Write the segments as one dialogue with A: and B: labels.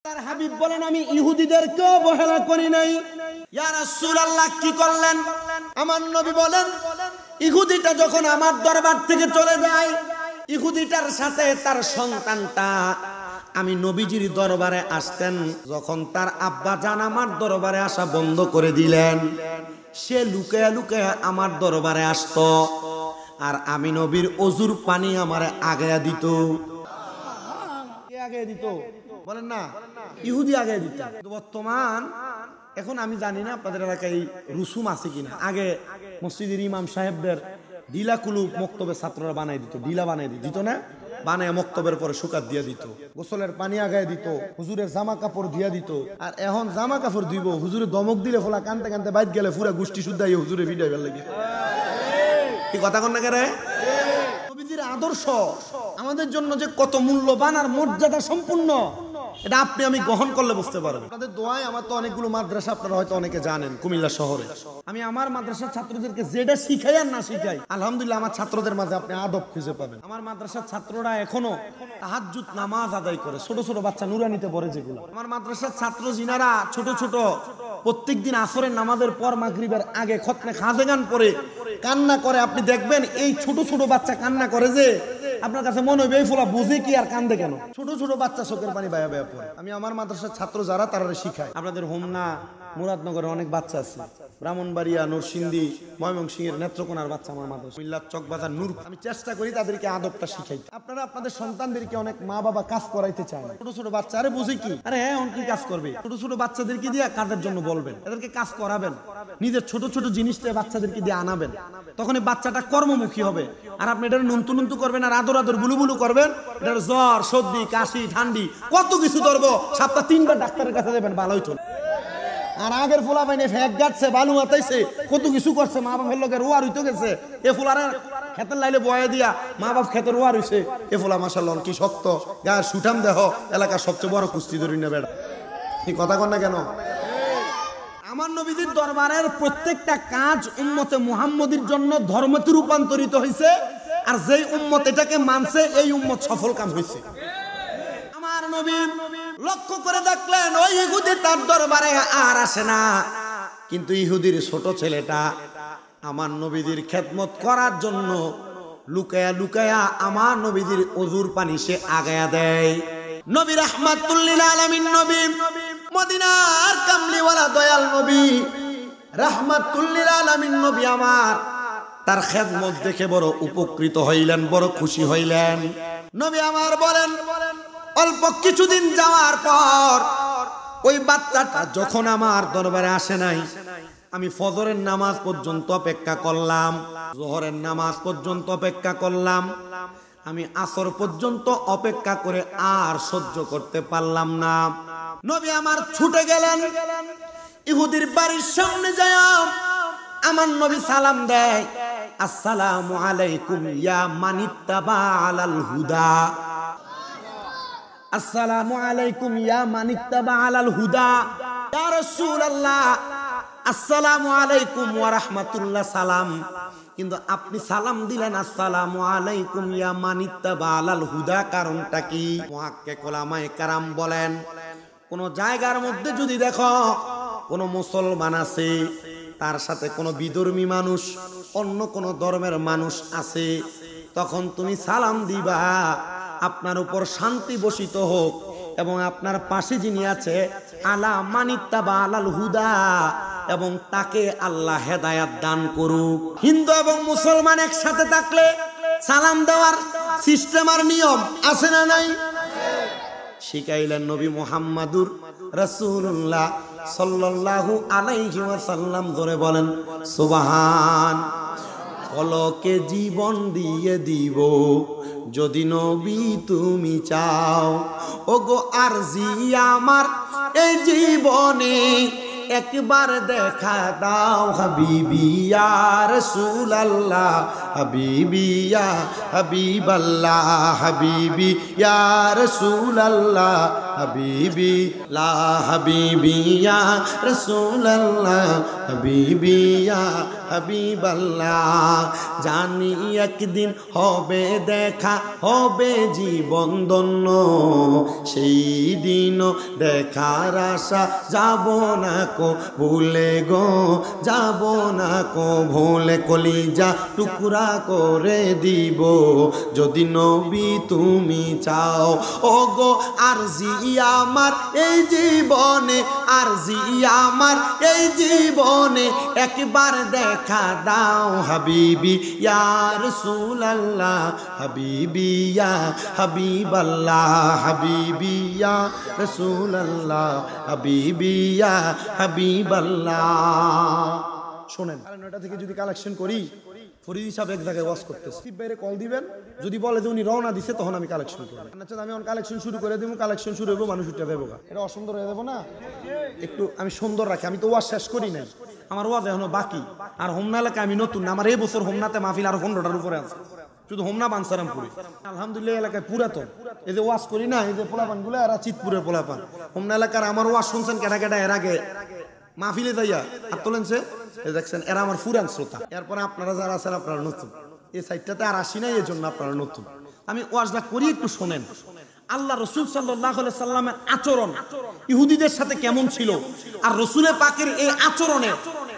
A: তার হাবিব বলেন আমি ইহুদিদেরকে অবহেলা করি নাই। ইয়া রাসূলুল্লাহ কি করলেন? আমার নবী বলেন ইহুদিটা যখন আমার দরবার থেকে চলে যায়, ইহুদিটার সাথে তার সন্তানটা আমি নবীজির দরবারে আসতেন, যখন তার আব্বা জান আমার দরবারে আসা বন্ধ করে দিলেন, সে লুকায়া লুকায়া আমার দরবারে আসতো, আর আমি নবীর ওযুর পানি আমারে আগায়া দিত। কে আগায়া দিত বলেন না? ইহুদি আগায়া দিত। বর্তমান এখন আমি জানি না আপনাদের এলাকায় রুসুম আছে কিনা। আগে মসজিদের ইমাম সাহেবদের ঢিলা কুলুপ মক্তবের ছাত্ররা বানাই দিত, ঢিলা বানাই দিত না, বানায় মক্তবের পরে শুকাত দিয়া দিত, গোসলের পানি আগায় দিত, হুজুরের জামা কাপড় দিয়া দিত। আর এখন জামা কাপড় দিব, হুজুরে দমক দিলে ফোলা কানতে কানতে বাইত গেলে পুরা গোষ্ঠী শুদ্ধাই হুজুরে ভিডিও ফেল লাগে। কি কথা কন না কেরে? নবীজির আদর্শ আমাদের জন্য যে কত মূল্যবান আর মর্যাদা সম্পূর্ণ, এটা আপনি আমি গ্রহণ করলে বুঝতে পারবেন। আপনাদের দোয়ায় আমার তো অনেকগুলো মাদ্রাসা আপনারা হয়তো অনেকে জানেন কুমিল্লা শহরে। আমি আমার মাদ্রাসার ছাত্রদেরকে যেটা শিখাই আর না শিখাই, আলহামদুলিল্লাহ আমার ছাত্রদের মাঝে আপনি আদব খুঁজে পাবেন। আমার মাদ্রাসার ছাত্ররা এখনো তাহাজ্জুদ নামাজ আদায় করে, ছোট ছোট বাচ্চা নুরানিতে পড়ে যেগুলো। আমার মাদ্রাসার ছাত্র যিনারা ছোট ছোট প্রত্যেকদিন আসরের নামাজের পর মাগরিবের আগে খতনে খাজেগান পড়ে কান্না করে, আপনি দেখবেন এই ছোট ছোট বাচ্চা কান্না করে যে আপনার কাছে মনে হবে এই ফোলা বুঝে কি আর কান্দে কেন। ছোট ছোট বাচ্চা চোখের পানি বায়া বায়া পড়ে। আমি আমার মাদ্রাসার ছাত্র যারা তারা শিখাই। আপনাদের হোমনা মুরাদনগরে অনেক বাচ্চা আছে, ব্রাহ্মণবাড়িয়া, নরসিংদী, ময়মনসিংহের নেত্রকোনার বাচ্চা আমার মাদ্রাসা, মিল্লাত চকবাজার নূর। আমি চেষ্টা করি তাদেরকে আদবটা শিখাই। আপনারা আপনাদের সন্তানদেরকে অনেক মা বাবা কাজ করাইতে চান, ছোট ছোট বাচ্চা আরে বুঝে কি, আরে হ্যাঁ কি কাজ করবে, ছোট ছোট বাচ্চাদেরকে দিয়ে কাজের জন্য বলবেন, এদেরকে কাজ করাবেন, নিজের ছোট ছোট জিনিসটা বাচ্চাদেরকে দিয়ে আনাবেন, তখন এই বাচ্চাটা কর্মমুখী হবে। আর আপনি এটা নুনতু নুনতু করবেন আর আদর আদর বুলু বুলু করবেন, এটার জ্বর সর্দি কাশি ঠান্ডি কত কিছু ধরবো, সপ্তাহে 3 বার ডাক্তারের কাছে যাবেন, ভালো হইতো। আর আগের ফোলা পাইনে ফ্যাক গাচ্ছে, বালু মাতাইছে, কত কিছু করছে, মা বাপের লোকের রোয়া রইতে গেছে, এ ফোলারে খেতের লাইলে বয়ে দিয়া মা বাপ খেতে রোয়া রইছে, এ ফোলা মাশাআল্লাহ কি শক্ত, গায়ের সুঠাম দেহ, এলাকার সবচেয়ে বড় কুস্তি ধরি না বেড়া। এই কথা কন না কেন? আমার নবীজির দরবারের প্রত্যেকটা কাজ উম্মতে মুহাম্মদীর জন্য ধর্মতে রূপান্তরিত হয়েছে, আর যেই উম্মত এটাকে মানছে এই উম্মত সফল কাম হয়েছে। আমার নবী লক্ষ্য করে দেখলেন ওই ইহুদি তার দরবারে আর আসে না, কিন্তু ইহুদির ছোট ছেলেটা আমার নবীজির খেদমত করার জন্য লুকায়া লুকায়া আমার নবীজির ওযুর পানি সে আগায়া দেয়। নবী রাহমাতুল লিল আলামিন, নবী মদিনার কামলিওয়ালা দয়াল নবী রাহমাতুল লিল আলামিন নবী আমার, তার খেদমত দেখে বড় উপকৃত হইলেন, বড় খুশি হইলেন। নবী আমার বলেন অল্প কিছুদিন যাওয়ার পর ওই বাচ্চাটা যখন আমার দরবারে আসে নাই, আমি ফজরের নামাজ পর্যন্ত অপেক্ষা করলাম, যোহরের নামাজ পর্যন্ত অপেক্ষা করলাম, আমি আসর পর্যন্ত অপেক্ষা করে আর সহ্য করতে পারলাম না। নবী আমার ছুটে গেলেন, ইহুদির বাড়ির সামনে যায় আমার নবী সালাম দেয়, আসসালামু আলাইকুম ইয়া মানিত্তাবা আলাল হুদা, আসসালামু আলাইকুম ইয়া মানিত্তাবা আলাল হুদা। ইয়া রাসূলুল্লাহ আসসালামু আলাইকুম ওয়া রাহমাতুল্লাহ সালাম, কিন্তু আপনি সালাম দিলেন আসসালামু আলাইকুম ইয়া মানিত্তাবা আলাল হুদা, কারণটা কি? মুহাক্কিক উলামায়ে কেরাম বলেন কোন জায়গার মধ্যে যদি দেখো কোন মুসলমান আছে, তার সাথে কোন বিধর্মী মানুষ, অন্য কোন ধর্মের মানুষ আছে, তখন তুমি সালাম দিবা আপনার উপর শান্তি বর্ষিত হোক, এবং আপনার পাশে যিনি আছে আলা মানিত্তাবা আলাল হুদা, এবং তাকে আল্লাহ হেদায়াত দান করুক। হিন্দু এবং মুসলমান একসাথে থাকলে সালাম দেওয়ার সিস্টেম আর নিয়ম আছে না নাই? শিখাইলেন নবী মুহাম্মাদুর রাসূলুল্লাহ সাল্লাল্লাহু আলাইহি ওয়াসাল্লাম। ধরে বলেন সুবহান। পলকে জীবন দিয়ে দিব যদি নবী তুমি চাও, ওগো আরজি আমার এই জীবনে একবার দেখা দাও, হাবিবি ইয়া রাসূলুল্লাহ, হাবিবি ইয়া হাবিবাল্লাহ, হাবিবি ইয়া রাসূলুল্লাহ, হাবিবি লা হাবিবি ইয়া রাসূলুল্লাহ হাবিবি ইয়া হাবিবাল্লাহ জানি একদিন হবে দেখা হবে জীবন ধন্য সেই দিন দেখার আশা যাব না কো ভুলে গো যাব না কো ভুলে কলিজা টুকরা করে দিব যদি নবী তুমি চাও ও গো আরজি আমার এই জীবনে আরজি আমার এই জীবনে একবার দেখা দাও হাবিবি ইয়া রাসূলুল্লাহ হাবিবি ইয়া হাবিবাল্লাহ হাবিবি ইয়া রাসূলুল্লাহ হাবিবি ইয়া হাবিবাল্লাহ শুনেন 9টা থেকে যদি কালেকশন করি ফরিদ হিসাবে এক জায়গায় ওয়াজ করতেছি বাইরে কল দিবেন যদি বলে যে উনি রওনা দিছে তখন আমি কালেকশন করব আচ্ছা আমি অন কালেকশন শুরু করে দেব কালেকশন শুরু হবে মানুষ উঠে দেবো এটা অসুন্দর হয়ে যাবে না একটু আমি সুন্দর রাখি আমি তো ওয়াজ শেষ করি নাই আমার ওয়াজ এখনো বাকি আর হোমনা এলাকায় আমি নতুন আমার এই বছর হোমনাতে মাহফিল আর 15টার উপরে আছে শুধু হোমনা বানসারামপুরে আলহামদুলিল্লাহ এলাকায় পুরাতন এই যে ওয়াজ করি না এই যে পোলাপান গুলো এরা চিতপুরের পোলাপান হোমনা এলাকার আমার ওয়াজ শুনছেন কেটা কেটা এর আগে মাহফিলে যাইয়া আর তোলেনছে দেখছেন এরা আমার ফুরান শ্রোতা এরপরে আপনারা যারা আছেন আপনারা নতুন এই সাইডটাতে আর আসি নাই এই জন্য আপনারা নতুন আমি ওয়াজটা করি একটু শোনেন আল্লাহ রসুল সাল্লাল্লাহু আলাইহি সাল্লামের আচরণ ইহুদিদের সাথে কেমন ছিল আর রসুলের পাকের এই আচরণে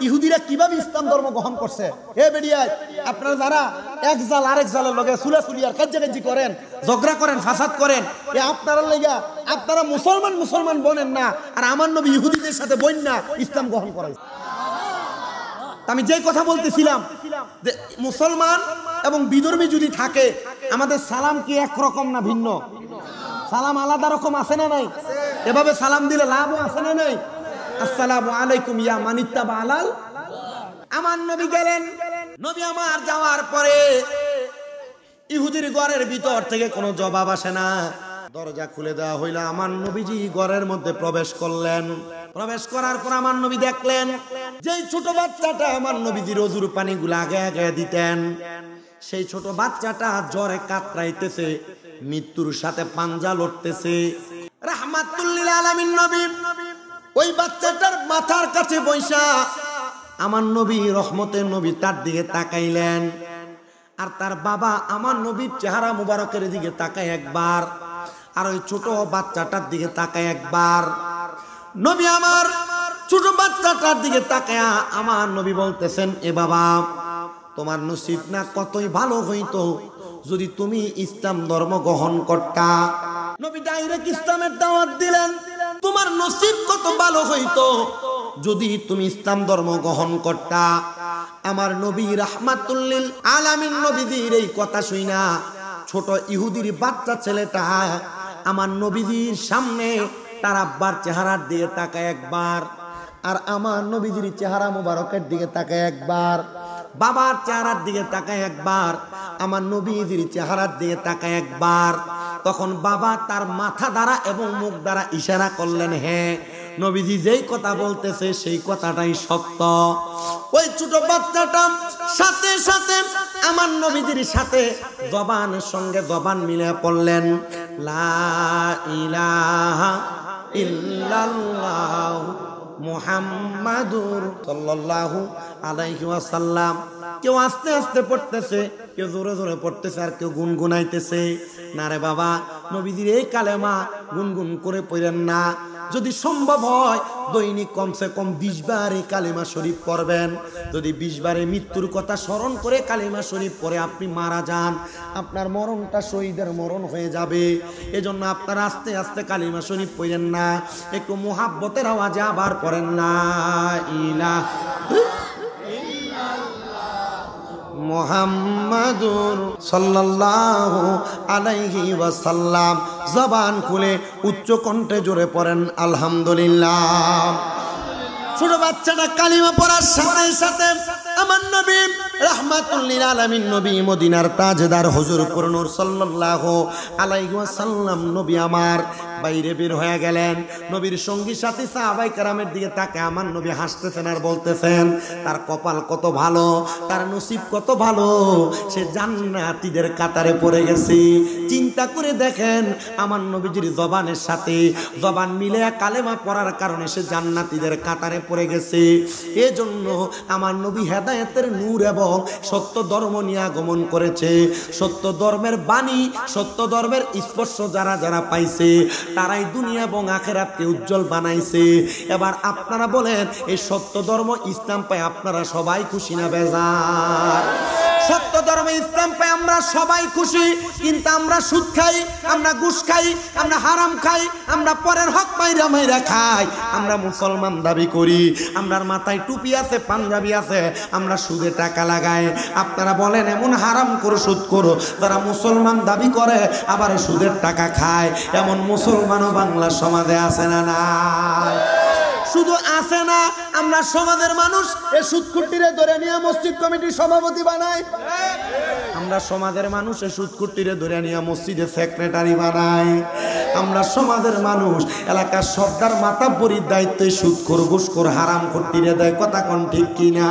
A: ইহুদিরা কিভাবে ইসলাম ধর্ম গ্রহণ করছে এ বেডিয়া আপনারা যারা এক জাল আরেক জালের লগে সুলাসুলি আর কাজ্জাকাজ্জি করেন ঝগড়া করেন ফাসাদ করেন এ আপনারা লাগা আপনারা মুসলমান বনেন না আর আমার নবী ইহুদিদের সাথে বইন না ইসলাম গ্রহণ করাই আমি যে কথা বলতেছিলাম যে মুসলমান এবং বিধর্মী যদি থাকে আমাদের সালাম কি একরকম না ভিন্ন সালাম আলাদা রকম আছে না নাই এভাবে সালাম দিলে লাভও আছে না নাই আসসালামু আলাইকুম ইয়া মানিত্তাবা আলাল আমার নবী গেলেন নবী আমার যাওয়ার পরে ইহুদির ঘরের ভিতর থেকে কোনো জবাব আসে না দরজা খুলে দেওয়া হইল আমার নবীজি ঘরের মধ্যে প্রবেশ করলেন প্রবেশ করার পর আমার নবী দেখলেন যে ছোট বাচ্চাটা আমার নবীজির ওযুর পানিগুলো আগে আগে দিতেন সেই ছোট বাচ্চাটা জ্বরে কাতরাইতেছে মৃত্যুর সাথে পাঞ্জা লড়তেছে রাহমাতুল লিল আলামিন নবী ওই বাচ্চাটার মাথার কাছে বৈশা আমার নবী রহমতের নবী তার দিকে তাকাইলেন আর তার বাবা আমার নবীর চেহারা মুবারকের দিকে তাকায় একবার আর ওই ছোট বাচ্চাটার দিকে তাকায় একবার নবী আমার ছোট বাচ্চাটার দিকে তাকায়া আমার নবী বলতেছেন এ বাবা তোমার নসিব না কতই ভালো হইতো যদি তুমি ইসলাম ধর্ম গ্রহণ করতা নবী ডাইরেক্ট ইসলামের দাওয়াত দিলেন তোমার নসিব কত ভালো হইতো যদি তুমি ইসলাম ধর্ম গ্রহণ করতা আমার নবী রাহমাতুল লিল আলামিন নবীজির এই কথা শুইনা ছোট ইহুদির বাচ্চা ছেলেটা আমার নবীজির সামনে তার আব্বার চেহারার দিকে তাকায় একবার আর আমার নবীজির চেহারা মুবারকের দিকে তাকায় একবার বাবার চেহারার দিকে তাকায় একবার আমার নবীজির চেহারার দিকে তাকায় একবার তখন বাবা তার মাথা দ্বারা এবং মুখ দ্বারা ইশারা করলেন হ্যাঁ নবীজি যেই কথা বলতেছে সেই কথাটাই সত্য ওই ছোট বাচ্চাটা সাথে সাথে আমার নবীজির সাথে জবানের সঙ্গে জবান মিলে পড়লেন লা ইলাহা ইল্লাল্লাহ মুহাম্মাদুর সাল্লাল্লাহু আলাইহি ওয়াসাল্লাম কেউ আস্তে আস্তে পড়তেছে কেউ জোরে জোরে পড়তেছে আর কেউ গুনগুনাইতেছে না রে বাবা নবীজির এই কালেমা গুনগুন করে পড়েন না যদি সম্ভব হয় দৈনিক কমসে কম 20 বার এই কালেমা শরীফ পড়বেন যদি 20 বারে মৃত্যুর কথা স্মরণ করে কালেমা শরীফ পড়ে আপনি মারা যান আপনার মরণটা শহীদের মরণ হয়ে যাবে এজন্য আপনারা আস্তে আস্তে কালেমা শরীফ পড়েন না একটু মুহাব্বতের আওয়াজে আবার পড়েন না ইলাহা মুহাম্মাদুর সাল্লাল্লাহু আলাইহি ওয়াসাল্লাম জবান খুলে উচ্চ কণ্ঠে জোরে পড়েন আলহামদুলিল্লাহ ছোট বাচ্চাটা কালিমা পড়ার সাথে সাথে আমার নবী রাহমাতুল লিল আলামিন নবী মদিনার তাজদার হুজুর নূর সাল্লাল্লাহু আলাইহি ওয়াসাল্লাম নবী আমার বাইরে বের হয়ে গেলেন। নবীর সঙ্গী সাথী সাহাবায়ে কেরামের দিকে তাকিয়ে আমার নবী হাসতেছেন আর বলতেছেন তার কপাল কত ভালো, তার নসিব কত ভালো, সে জান্নাতীদের কাতারে পড়ে গেছে। চিন্তা করে দেখেন আমার নবীজির জবানের সাথে জবান মিলে কালেমা পড়ার কারণে সে জান্নাতীদের কাতারে পড়ে গেছে। এজন্য আমার নবী হেদায়েতের নূর এবং সত্য ধর্ম নিয়ে আগমন করেছে। সত্য ধর্মের বাণী, সত্য ধর্মের স্পর্শ যারা যারা পাইছে তারাই দুনিয়া এবং আখিরাতকে উজ্জ্বল বানাইছে। এবার আপনারা বলেন এই সত্য ধর্ম ইসলাম পায় আপনারা সবাই খুশি না বেজার? সত্য ধর্মে ইসলাম পায় আমরা সবাই খুশি, কিন্তু আমরা সুদ খাই, আমরা ঘুষ খাই, আমরা হারাম খাই, আমরা পরের হক মাইরা মাইরা খাই। আমরা মুসলমান দাবি করি, আমরার মাথায় টুপি আছে, পাঞ্জাবি আছে, আমরা সুদে টাকা লাগাই। আপনারা বলেন এমন হারাম করো সুদ করো যারা মুসলমান দাবি করে আবার সুদের টাকা খায়, এমন মুসলমানও বাংলা সমাজে আছে না নাই? শুধু আছে না, আমরা সমাজের মানুষ এই সুদকুটিরে ধরে নিয়ে মসজিদ কমিটির সভাপতি বানাই। আমরা সমাজের মানুষ এই সুদকুটিরে ধরে নিয়ে মসজিদের সেক্রেটারি বানাই। আমরা সমাজের মানুষ এলাকার সর্দার মাতাব্বরির দায়িত্বে সুদখোর ঘুষখোর হারাম কুটিরে দেয়। কথা কোন ঠিক কিনা?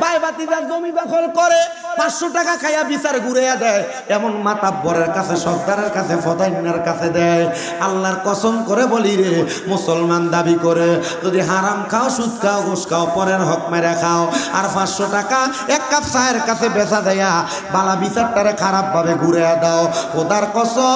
A: ভাই বাতিদার জমি দখল করে 500 টাকা খাইয়া বিচার ঘুরাইয়া দেয়, এমন মাতাব্বরের কাছে সর্দারের কাছে ফদাইনার কাছে দেয়। আল্লাহর কসম করে বলি রে, মুসলমান দাবি করে যদি হারাম খাও, সুদ খাও, ঘুষ খাও, পরের হক মেরে খাও, আর 500 টাকা এক কাপ চায়ের কাছে বেচা দেয়া বালা বিচারটারে খারাপ ভাবে ঘুরাইয়া দাও, খোদার কসম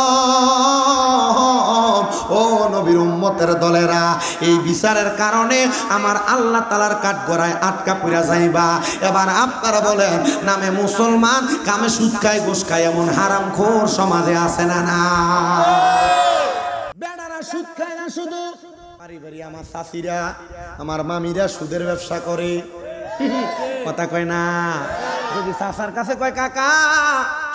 A: ও নবীর উম্মতের দলেরা, এই বিচারের কারণে আমার আল্লাহ তাআলার কাঠগড়ায় আটকা পড়া যাইবা। এবার আপনারা বলেন নামে মুসলমান কামে সুদ খায় ঘুষ খায় এমন হারামখোর সমাজে আছে না না? বেড়ারা সুদ খায় না, শুধু বাড়ি বাড়ি আমার চাচিরা আমার মামিরা সুদের ব্যবসা করে। কথা কয় না? যদি চাচার কাছে কয় কাকা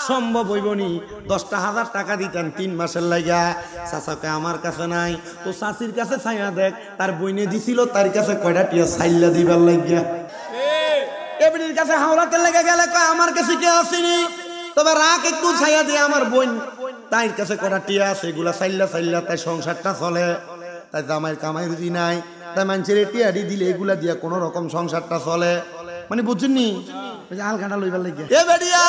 A: সম্ভব হইবনি 10,000 টাকা দিতেন 3 মাসের লাগা, চাচা কয় আমার কাছে নাই। তো চাচির কাছে ছাইয়া দেখ তার বইনে দিছিল, তার কাছে কয়টা টিয়া ছাইলা দিবার লাগিয়া। এবির কাছে হাওলাতে লেগে গেলে কয় আমার কাছে কে আসেনি, তবে রাখ একটু ছাইয়া দিয়ে আমার বোন তাই কাছে কয়টা টিয়া আছে, এগুলা ছাইলা ছাইলা তাই সংসারটা চলে। তাই জামাইয়ের কামাই রুজি নাই, তাই মানুষের টিয়াডি দিলে এগুলা দিয়া কোনো রকম সংসারটা চলে। মানে বুঝছেননি আলগাটা লইবার লাগে। এ বেডিয়া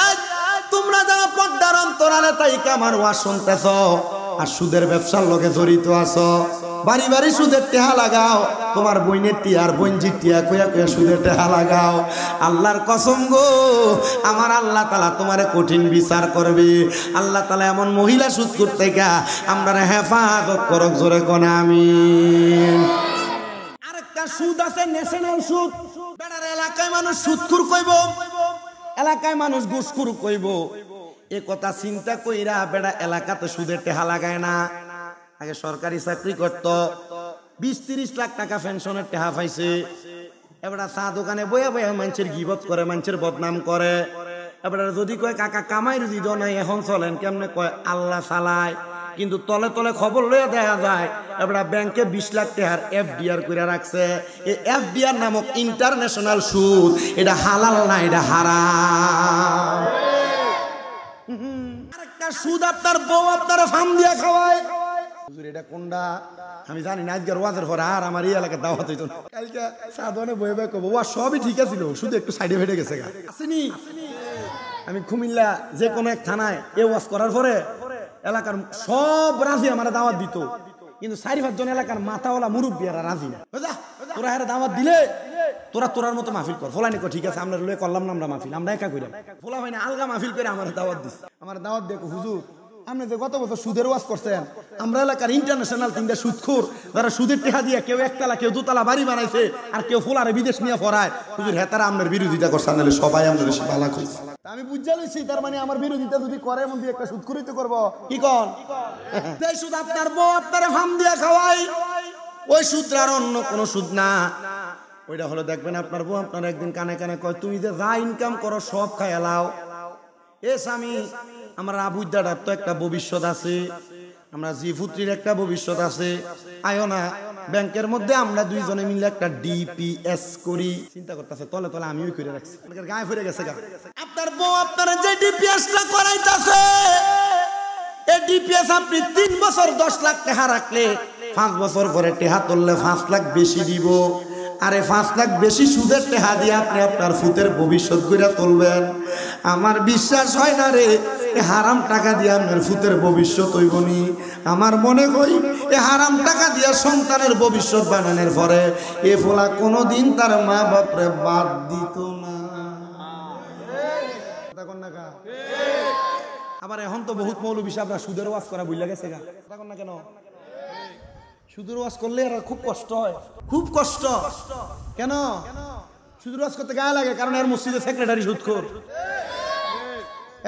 A: তোমরা যারা পর্দার অন্তরালে তাই আমার ওয়াজ শুনতেছ আর সুদের ব্যবসার লগে জড়িত আছো, বাড়ি বাড়ি সুদের টেহা লাগাও, তোমার বইনের টিয়ার বইনজির টিয়া কইয়া কইয়া সুদের টেহা লাগাও। আল্লাহর কসম গো, আমার আল্লাহ তাআলা তোমারে কঠিন বিচার করবে। আল্লাহ তাআলা এমন মহিলা সুদ করতে গা আমরা হেফাজত করক, জোরে কোন আমিন। আরেকটা সুদ আছে ন্যাশনাল সুদ। বেড়ার এলাকায় মানুষ সুদখোর কইব, এলাকায় মানুষ ঘুষখোর কইব। এ কথা চিন্তা কইরা বেড়া এলাকাতে সুদের টেহা লাগায় না। আগে সরকারি চাকরি করত, 20-30 লাখ টাকা পেনশনের টেহা পাইছে। এবার চা দোকানে বইয়া বইয়া মানুষের গিবত করে, মানুষের বদনাম করে। এবার যদি কয় কাকা কামাই রুজি দ নাই এখন চলেন কেমনে, কয় আল্লাহ চালায়। কিন্তু তলে তলে খবর লইয়া দেখা যায় এবার ব্যাংকে 20 লাখ টাকার এফডিআর করে রাখছে। এই এফডিআর নামক ইন্টারন্যাশনাল সুদ, এটা হালাল না, এটা হারাম। আরেকটা সুদ আপনার বউ আপনার ফার্ম দিয়া খাওয়ায়। হুজুর এটা কোনটা আমি জানি না, আজকের ওয়াজের পরে আর আমার এই এলাকার দাওয়াত হইতো না। কালকে সাধনে বয়ে বয়ে কব ওয়া সবই ঠিক আছিল, শুধু একটু সাইডে ফেটে গেছে গা আসেনি। আমি কুমিল্লা যে কোনো এক থানায় এ ওয়াজ করার পরে এলাকার সব রাজি আমার দাওয়াত দিত, কিন্তু 4-5 জন এলাকার মাথাওয়ালা মুরব্বিয়ারা রাজি না। তোরা এর দাওয়াত দিলে তোরা তোরার মতো মাহফিল কর। ফলানি কো ঠিক আছে আমরা লয়ে করলাম না, আমরা মাহফিল আমরা একা কইরাম। ফলা হয় না আলগা মাহফিল করে আমার দাওয়াত দিস। আমার দাওয়াত দেখো হুজুর আপনি যে গত বছর সুদের ওয়াজ করছেন, আমরা এলাকার ইন্টারন্যাশনাল 3টা সুদখোর যারা সুদের টেহা দিয়ে কেউ একতলা কেউ দুতলা বাড়ি বানাইছে আর কেউ ফোলারে বিদেশ নিয়ে পড়ায়, হুজুর হেতারা আমাদের বিরোধিতা করছে, নাহলে সবাই আমাদের ভালো কইছে। আমি বুঝা লইছি তার মানে আমার বিরোধিতা যদি করে মন দিয়ে একটা সুদখোরিতে করব। কি কোন এই সুদ আপনার বউ আপনারে ফার্ম দিয়া খাওয়াই, ওই সুদ আর অন্য কোন সুদ না। ওইটা হলো দেখবেন আপনার বউ আপনার একদিন কানে কানে কয় তুমি যে যা ইনকাম করো সব খাইয়া লাও। এ স্বামী আমার আবুদার তো একটা ভবিষ্যৎ আছে, আমরা জি পুত্রীর একটা ভবিষ্যৎ আছে, আয়ো না ব্যাংকের মধ্যে আমরা দুইজনে মিলে একটা ডিপিএস করি। চিন্তা করতেছে তলে তলে আমিও করে রাখছি, গায়ে ফিরে গেছে গা। আপনার বউ আপনার যে ডিপিএসটা করাইতাছে, এই ডিপিএস আপনি 3 বছর 10 লাখ টাকা রাখলে 5 বছর পরে টাকা তুললে 5 লাখ বেশি দিব। আরে 5 লাখ বেশি সুদের টাকা দিয়ে আপনি আপনার ফুতের ভবিষ্যৎ গড়ে তুলবেন। আমার বিশ্বাস হয় না রে, এই হারাম টাকা দিয়ে আপনার ফুতের ভবিষ্যৎ হইবনি। আমার মনে করি এই হারাম টাকা দিয়ে সন্তানের ভবিষ্যৎ বানানোর পরে এ ফোলা কোনোদিন তার মা বাপরে বাদ দিত না। আবার এখন তো বহুত মৌলবী সাহেবরা সুদের ওয়াজ করা ভুলে গেছে গা। না কেন সুদের ওয়াজ করলে আর খুব কষ্ট হয়, খুব কষ্ট। কেন সুদের ওয়াজ করতে গায়ে লাগে? কারণ এর মসজিদের সেক্রেটারি সুদখোর।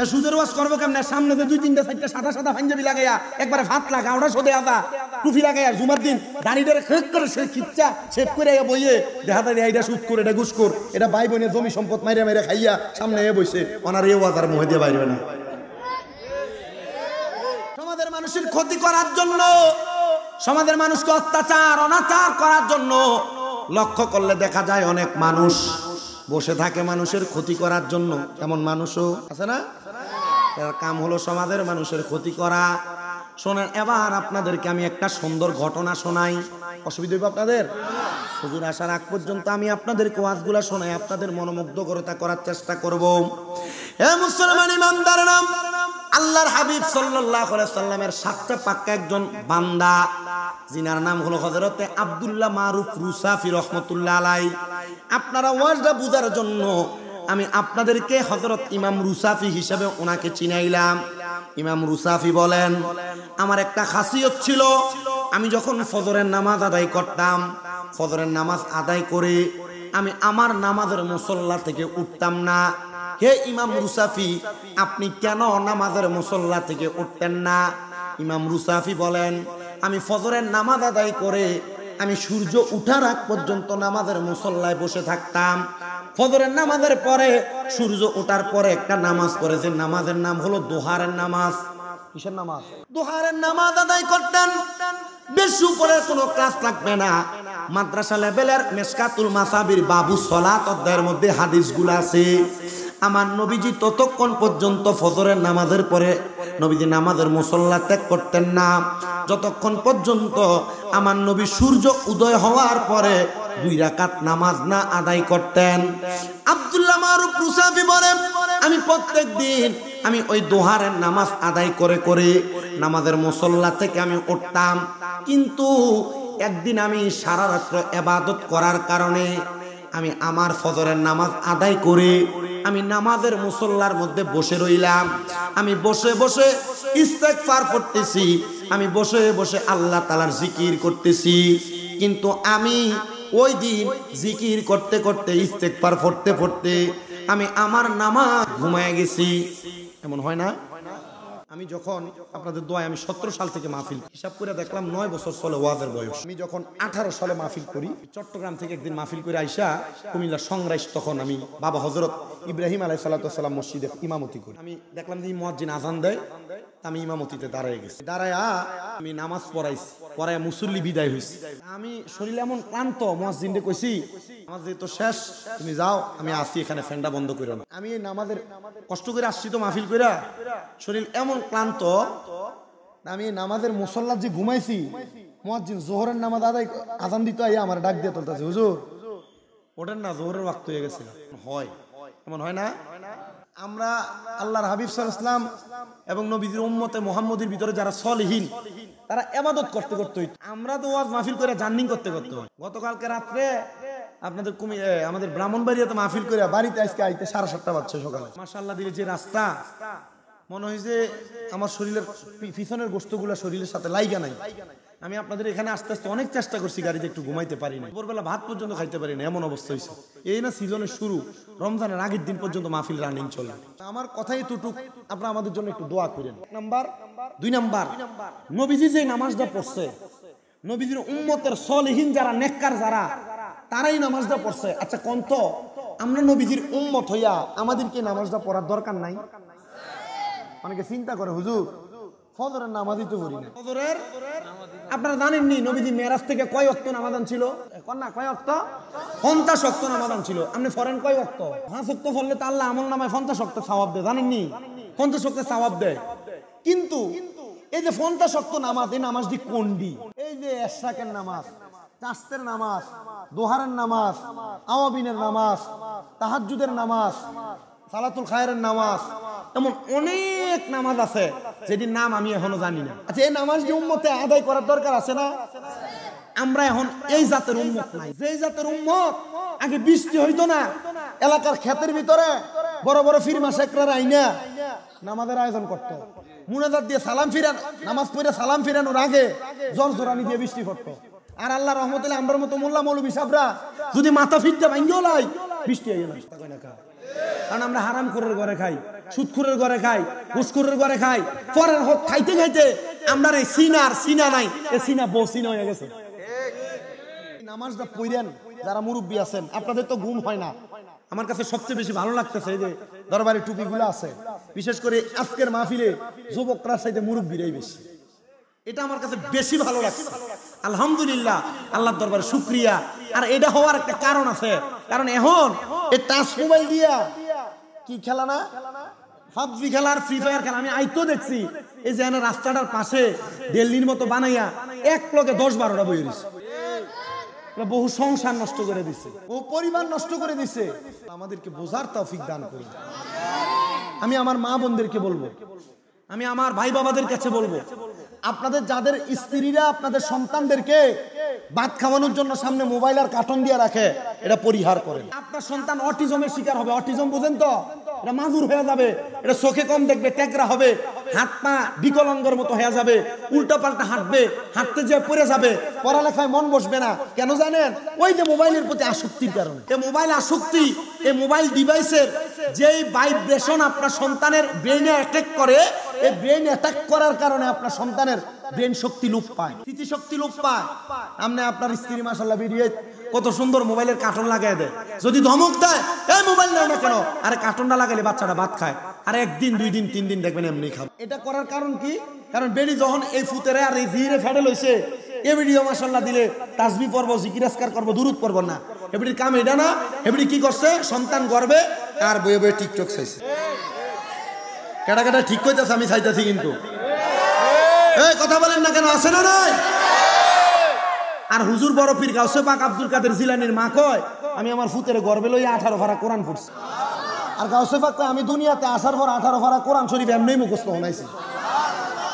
A: এ সুদের ওয়াজ করবো কেমনে? সামনে 2-3টা 4টা সাদা সাদা পাঞ্জাবি লাগাইয়া একবারে ভাত লাগা ওটা সোদে আদা টুপি লাগাইয়া জুমার দিন দাড়িটারে খেক করে সে খিচ্চা শেভ করে বইয়ে দেখা যায় এটা সুদ করে, এটা ঘুষ কর, এটা ভাই বোনের জমি সম্পদ মাইরা মাইরা খাইয়া সামনে এ বইছে। ওনার এ ওয়াজ আর মুহে দিয়ে বাইরে না। সমাজের মানুষের ক্ষতি করার জন্য, সমাজের মানুষকে অত্যাচার অনাচার করার জন্য লক্ষ্য করলে দেখা যায় অনেক মানুষ বসে থাকে মানুষের ক্ষতি করার জন্য। এমন মানুষও আছে না? এর কাম হলো সমাজের মানুষের ক্ষতি করা। শোনেন, এবার আপনাদেরকে আমি একটা সুন্দর ঘটনা শোনাই। অসুবিধা হবে আপনাদের? হুজুর আসার আগ পর্যন্ত আমি আপনাদের ওয়াজগুলা শোনাই, আপনাদের মনোমুগ্ধকরতা করার চেষ্টা করব। হে মুসলমান ইমানদার, নাম আল্লাহর হাবিব সাল্লাল্লাহু আলাইহি সাল্লামের 7টা পাক্কা একজন বান্দা, যিনার নাম হলো হযরতে আব্দুল্লাহ মারুফ রুসাফি রাহমাতুল্লাহ আলাইহি। আপনারা ওয়াজটা বুঝার জন্য আমি আপনাদেরকে হযরত ইমাম রুসাফি হিসেবে ওনাকে চিনাইলাম। ইমাম রুসাফি বলেন, আমার একটা খাসিয়ত ছিল, আমি যখন ফজরের নামাজ আদায় করতাম, ফজরের নামাজ আদায় করে আমি আমার নামাজের মুসল্লা থেকে উঠতাম না। হে ইমাম রুসাফি, আপনি কেন নামাজের মুসল্লা থেকে উঠতেন না? ইমাম রুসাফি বলেন, আমি ফজরের নামাজ আদায় করে আমি সূর্য উঠার আগ পর্যন্ত নামাজের মুসল্লায় বসে থাকতাম। ফজরের নামাজের পরে সূর্য ওঠার পরে একটা নামাজ পড়ে, যে নামাজের নাম হলো দোহারের নামাজ। কিসের নামাজ? দোহারের নামাজ আদায় করতেন। বেশি উপরে কোনো ক্লাস লাগবে না, মাদ্রাসা লেভেলের মেশকাতুল মাসাবির বাবু সলাত অধ্যায়ের মধ্যে হাদিসগুলো আছে। আমার নবীজি ততক্ষণ পর্যন্ত ফজরের নামাজের পরে নবীজি নামাজের মুসল্লা ত্যাগ করতেন না, যতক্ষণ পর্যন্ত আমার নবী সূর্য উদয় হওয়ার পরে 2 রাকাত নামাজ না আদায় করতেন। আব্দুল্লাহ মারুফ রুসাফি বলেন, আমি প্রত্যেক দিন আমি ওই দোহারের নামাজ আদায় করে করে নামাজের মুসল্লা থেকে আমি উঠতাম। কিন্তু একদিন আমি সারা রাত্র ইবাদত করার কারণে আমি আমার ফজরের নামাজ আদায় করে আমি নামাজের মুসল্লার মধ্যে বসে রইলাম। আমি বসে বসে ইস্তেগফার করতেছি, আমি বসে বসে আল্লাহ তাআলার জিকির করতেছি। কিন্তু আমি ওই দিন জিকির করতে করতে ইস্তেগফার পড়তে পড়তে আমি আমার নামাজ ঘুমায় গেছি। এমন হয় না? আমি যখন আপনাদের দোয়ায় আমি 17 সাল থেকে মাহফিল হিসাব করে দেখলাম 9 বছর চলে ওয়াজের বয়স। আমি যখন 18 সালে মাহফিল করি, চট্টগ্রাম থেকে একদিন মাহফিল করে আইসা কুমিল্লা সংরাইশ, তখন আমি বাবা হযরত ইব্রাহিম আলাইহিস সালাম মসজিদে ইমামতি করি। আমি দেখলাম যে মুয়াজ্জিন আজান দেয়, আমি ইমামতিতে দাঁড়ায় গেছি। দাঁড়ায়া আমি নামাজ পড়াইছি, পড়ায় মুসল্লি বিদায় হইছি। আমি শরীর এমন ক্লান্ত, মুয়াজ্জিনকে কইছি নামাজ যেহেতু শেষ, তুমি যাও, আমি আসি এখানে, ফ্যানটা বন্ধ করে না। আমি নামাজের কষ্ট করে আসছি তো মাহফিল কইরা, শরীর এমন ক্লান্ত, আমি নামাজের মুসল্লা যে ঘুমাইছি, মুয়াজ্জিন যোহরের নামাজ আজান দিতে আইয়া আমার ডাক দিয়ে তুলতেছে, হুজুর ওঠেন না, যোহরের ওয়াক্ত হয়ে গেছে। হয় এমন হয় না? আমরা আল্লাহর হাবিব সাল্লাল্লাহু আলাইহি ওয়াসাল্লাম এবং নবীজির উম্মতে মুহাম্মদের ভিতরে যারা সলিহিন, তারা ইবাদত করতে করতে, আমরা তো ওয়াজ মাহফিল করে জার্নিং করতে করতে হয়। গতকালকে রাত্রে আপনাদের আমাদের ব্রাহ্মণবাড়িয়াতে মাহফিল করে বাড়িতে আজকে আইতে 7:30 বাজছে সকালে। মাশাআল্লাহ দিলে যে রাস্তা, মনে হয় যে আমার শরীরের পিছনের গোশতগুলো শরীরের সাথে লাইগা নাই। আমি আপনাদের এখানে আস্তে আস্তে অনেক চেষ্টা করছি, গাড়িতে একটু ঘুমাইতে পারি না, ভোরবেলা ভাত পর্যন্ত খাইতে পারি না, এমন অবস্থা হয়েছে। এই না সিজনের শুরু, রমজানের আগের দিন পর্যন্ত মাহফিল রানিং চলে। আমার কথাই এতটুক, আপনারা আমাদের জন্য একটু দোয়া করেন। 2 নাম্বার, নবীজি যে নামাজটা পড়ছে, নবীজির উম্মতের সলিহিন যারা, নেককার যারা, তারাই নামাজটা পড়ছে। আচ্ছা কোন তো আমরা নবীজির উম্মত হইয়া আমাদেরকে নামাজটা পড়ার দরকার নাই? অনেকে চিন্তা করে, হুজুর ফজরের নামাজই তো পড়ি না। ফজরের আপনারা জানেননি নবীজি মেরাজ থেকে কয় ওয়াক্ত নামাজ ছিল? কোন না কয় ওয়াক্ত? 50 ওয়াক্ত নামাজ ছিল। আপনি ফরেন কয় ওয়াক্ত? 5 ওয়াক্ত পড়লে তো আল্লাহ আমলনামায় 50 ওয়াক্ত সওয়াব দেয়, জানেননি? 50 ওয়াক্ত সওয়াব দেয়। কিন্তু এই যে 50 ওয়াক্ত নামাজ, এই নামাজটি কোনটি? এই যে এশরাকের নামাজ, চাস্তের নামাজ, দোহারের নামাজ, আওয়াবিনের নামাজ, তাহাজ্জুদের নামাজ, সালাতুল খায়রের নামাজ, এমন অনেক নামাজ আছে যেটির নাম আমি এখনো জানি না। আচ্ছা, এই নামাজটি উম্মতে আদায় করার দরকার আছে না? আমরা এখন এই জাতের উম্মত নাই। যেই জাতের উম্মত আগে বৃষ্টি হইতো না, এলাকার ক্ষেতের ভিতরে বড় বড় ফিরমা শেখরা আইনা নামাজের আয়োজন করতো, মুনাজাত দিয়ে সালাম ফিরান, নামাজ পড়ে সালাম ফিরানোর আগে জল জোরানি দিয়ে বৃষ্টি পড়তো। আর আল্লাহ রহমতুল্লাহ আমরার মতো মোল্লা মৌলবী সাহেবরা যদি মাথা ফিরতে ভাঙ্গিও লাই, বৃষ্টি হয়ে গেল। কারণ আমরা হারামখোরের ঘরে খাই, সুদখোরের ঘরে খাই, ঘুষখোরের ঘরে খাই, পরের হক খাইতে খাইতে আমরা এই সিনা নাই, এই সিনা বসিনা হয়ে গেছে। নামাজটা পড়েন যারা মুরব্বী আছেন, আপনাদের তো ঘুম হয় না। আমার কাছে সবচেয়ে বেশি ভালো লাগতেছে এই যে দরবারি টুপিগুলো আছে, বিশেষ করে আজকের মাহফিলে যুবকরা চাইতে মুরব্বীরাই বেশি। এটা আমার কাছে বেশি ভালো লাগছে। আলহামদুলিল্লাহ, আল্লাহর দরবারে শুকরিয়া। আর এটা হওয়ার একটা কারণ আছে, কারণ এখন এই টাচ মোবাইল দিয়া কি খেলা না, পাবজি খেলা আর ফ্রি ফায়ার খেলা। আমি আইতো দেখছি এই যে রাস্তাটার পাশে দিল্লির মতো বানাইয়া এক লগে 10-12টা বই রয়েছে। বহু সংসার নষ্ট করে দিছে, বহু পরিবার নষ্ট করে দিছে। আমাদেরকে বোঝার তৌফিক দান করুন। আমি আমার মা বোনদেরকে বলবো, আমি আমার ভাই বাবাদের কাছে বলবো, আপনাদের যাদের স্ত্রীরা আপনাদের সন্তানদেরকে ভাত খাওয়ানোর জন্য সামনে মোবাইল আর কার্টুন দিয়ে রাখে, এটা পরিহার করেন। আপনার সন্তান অটিজমের শিকার হবে, অটিজম বুঝেন তো, এটা মাজুর হয়ে যাবে, এটা চোখে কম দেখবে, টেকরা হবে, হাত পা বিকলাঙ্গের মতো হয়ে যাবে, উল্টা পাল্টা হাঁটবে, হাঁটতে যেয়ে পড়ে যাবে, পড়ালেখায় মন বসবে না। কেন জানেন? ওই যে মোবাইলের প্রতি আসক্তির কারণে। এই মোবাইল আসক্তি, এই মোবাইল ডিভাইসের যেই ভাইব্রেশন আপনার সন্তানের ব্রেইনে অ্যাটাক করে, এই ব্রেইন অ্যাটাক করার কারণে আপনার সন্তানের ব্রেন শক্তি লোপ পায়, স্মৃতিশক্তি লোপ পায়। আপনি আপনার স্ত্রী মাশাআল্লাহ বেরিয়ে কত সুন্দর মোবাইলের কার্টুন লাগাই দেয়, যদি ধমক দেয় এই মোবাইল নাও না কেন, আরে কার্টুনটা লাগাইলে বাচ্চাটা ভাত খায়, আর 1 দিন 2 দিন 3 দিন দেখবেন এমনি খাবে। এটা করার কারণ কি? কারণ বেরি যখন এই ফুতেরে আর এই জিরে ফেডেল হইছে, এই ভিডিও মাশাআল্লাহ দিলে তাসবিহ পড়বো, জিকির আজকার করবো, দুরুদ পড়বো না। এবিডির কাম এটা না। এবিডি কি করছে? সন্তান গর্বে আর বয়ে বয়ে টিকটক চাইছে। কেটা কেটা ঠিক কইতাছে, আমি চাইতাছি কিন্তু এই কথা বলেন না কেন, আছে না নাই? আর হুজুর বড় পীর গাউসে পাক আব্দুল কাদের জিলানীর মা কয়, আমি আমার ফুতের গর্বে লইয়া 18 পারা কোরআন পড়ছি। আর গাউসে পাক কয়, আমি দুনিয়াতে আসার পর 18 পারা কোরআন শরীফ এমনি মুখস্থ বানাইছি।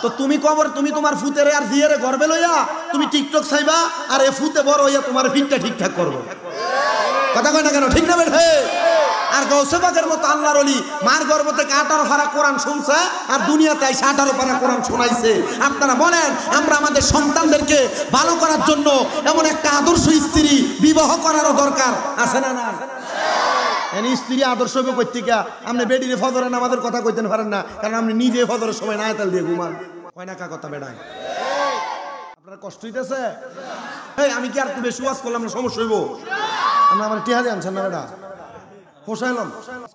A: তো তুমি কবর, তুমি তোমার ফুতেরে আর জিয়ারে গর্বে লইয়া তুমি টিকটক চাইবা, আর এ ফুতে বড় হইয়া তোমার ফিটটা ঠিকঠাক করবো। কথা কয় না কেন, ঠিক না বেঠে? আর গাউসে পাকের মতো আল্লাহর ওলি মার গর্ভ থেকে 18 পারা কোরআন শুনছে, আর দুনিয়াতে এসে 18 পারা কোরআন শোনাইছে। আপনারা বলেন, আমরা আমাদের সন্তানদেরকে ভালো করার জন্য এমন একটা আদর্শ স্ত্রী বিবাহ করারও দরকার আছে না? না, এনে স্ত্রী আদর্শ কর্তিকা। আপনি বেডিরে ফজরের নামাজের কথা কইতে পারেন না, কারণ আপনি নিজে ফজরের সময় না তেল দিয়ে ঘুমান। কয় না কা কথা বেড়ায়, আপনার কষ্ট হইতেছে? এই আমি কি আর একটু বেশি ওয়াজ করলাম না, সমস্যা হইব? আমরা আমার টিহা দিয়ে আনছেন না বেটা, হোসাইলাম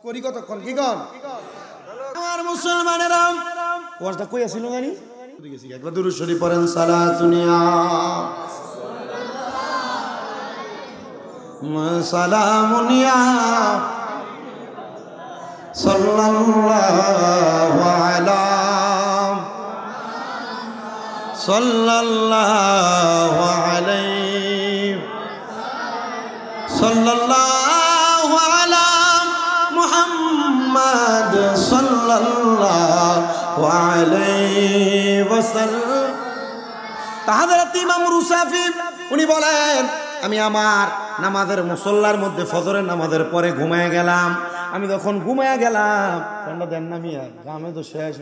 A: করি কতক্ষণ কি কন? আমার মুসলমানেরা ওয়াজটা কই আছিল জানি, একবার দুরূদ শরীফ পড়েন। সালাতুনিয়া সালামুনিয়া সাল্লাল্লাহু আলা সাল্লাল্লাহু আলাইহি সাল্লাল্লাহু আলা মুহাম্মদ সাল্লাল্লাহু আলাইহি ওয়াসাল্লাম। হযরত ইমাম রুসাফি উনি বলেন, আমি আমার নামাজের মুসল্লার মধ্যে ফজরের নামাজের পরে ঘুমায় গেলাম। আমি যখন ঘুমায় গেলাম, ঠান্ডা দেন না মিয়া, গ্রামে তো শেষ।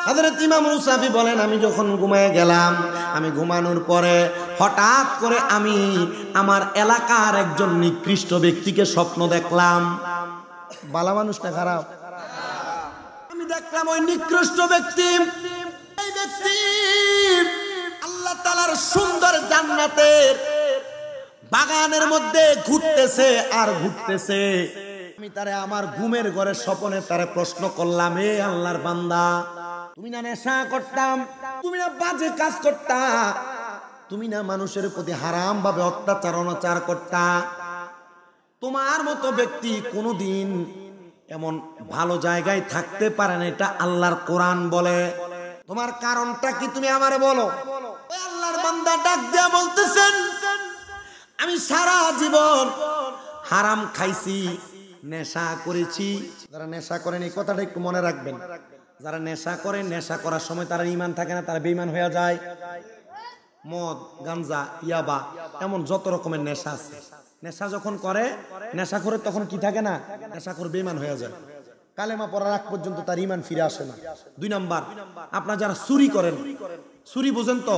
A: হযরত ইমাম রুসাফি বলেন, আমি যখন ঘুমায় গেলাম, আমি ঘুমানোর পরে হঠাৎ করে আমি আমার এলাকার একজন নিকৃষ্ট ব্যক্তিকে স্বপ্ন দেখলাম। বালা মানুষটা খারাপ। আমি দেখলাম ওই নিকৃষ্ট ব্যক্তি, এই ব্যক্তি আল্লাহ তাআলার সুন্দর জান্নাতের বাগানের মধ্যে ঘুরতেছে আর ঘুরতেছে। আমি তারে আমার ঘুমের ঘরে স্বপ্নে তারে প্রশ্ন করলাম, এ আল্লাহর বান্দা, তুমি না নেশা করতাম, তুমি না বাজে কাজ করতা, তুমি না মানুষের প্রতি হারাম ভাবে অত্যাচার অনাচার করতা, তোমার মতো ব্যক্তি কোনোদিন এমন ভালো জায়গায় থাকতে পারে না, এটা আল্লাহর কোরআন বলে। তোমার কারণটা কি তুমি আমারে বলো। আল্লাহর বান্দা ডাক দিয়া বলতেছেন, আমি সারা জীবন হারাম খাইছি, নেশা করেছি। যারা নেশা করেন এই কথাটা একটু মনে রাখবেন, যারা নেশা করে, নেশা করার সময় তারা ঈমান থাকে না, তারা বেঈমান হয়ে যায়। মদ, গাঞ্জা, ইয়াবা, এমন যত রকমের নেশা আছে, নেশা যখন করে, নেশা করে তখন কি থাকে না, নেশা করে বেঈমান হয়ে যায়। কালেমা পড়ার আগ পর্যন্ত তার ঈমান ফিরে আসে না। 2 নাম্বার, আপনারা যারা চুরি করেন, চুরি বুঝেন তো,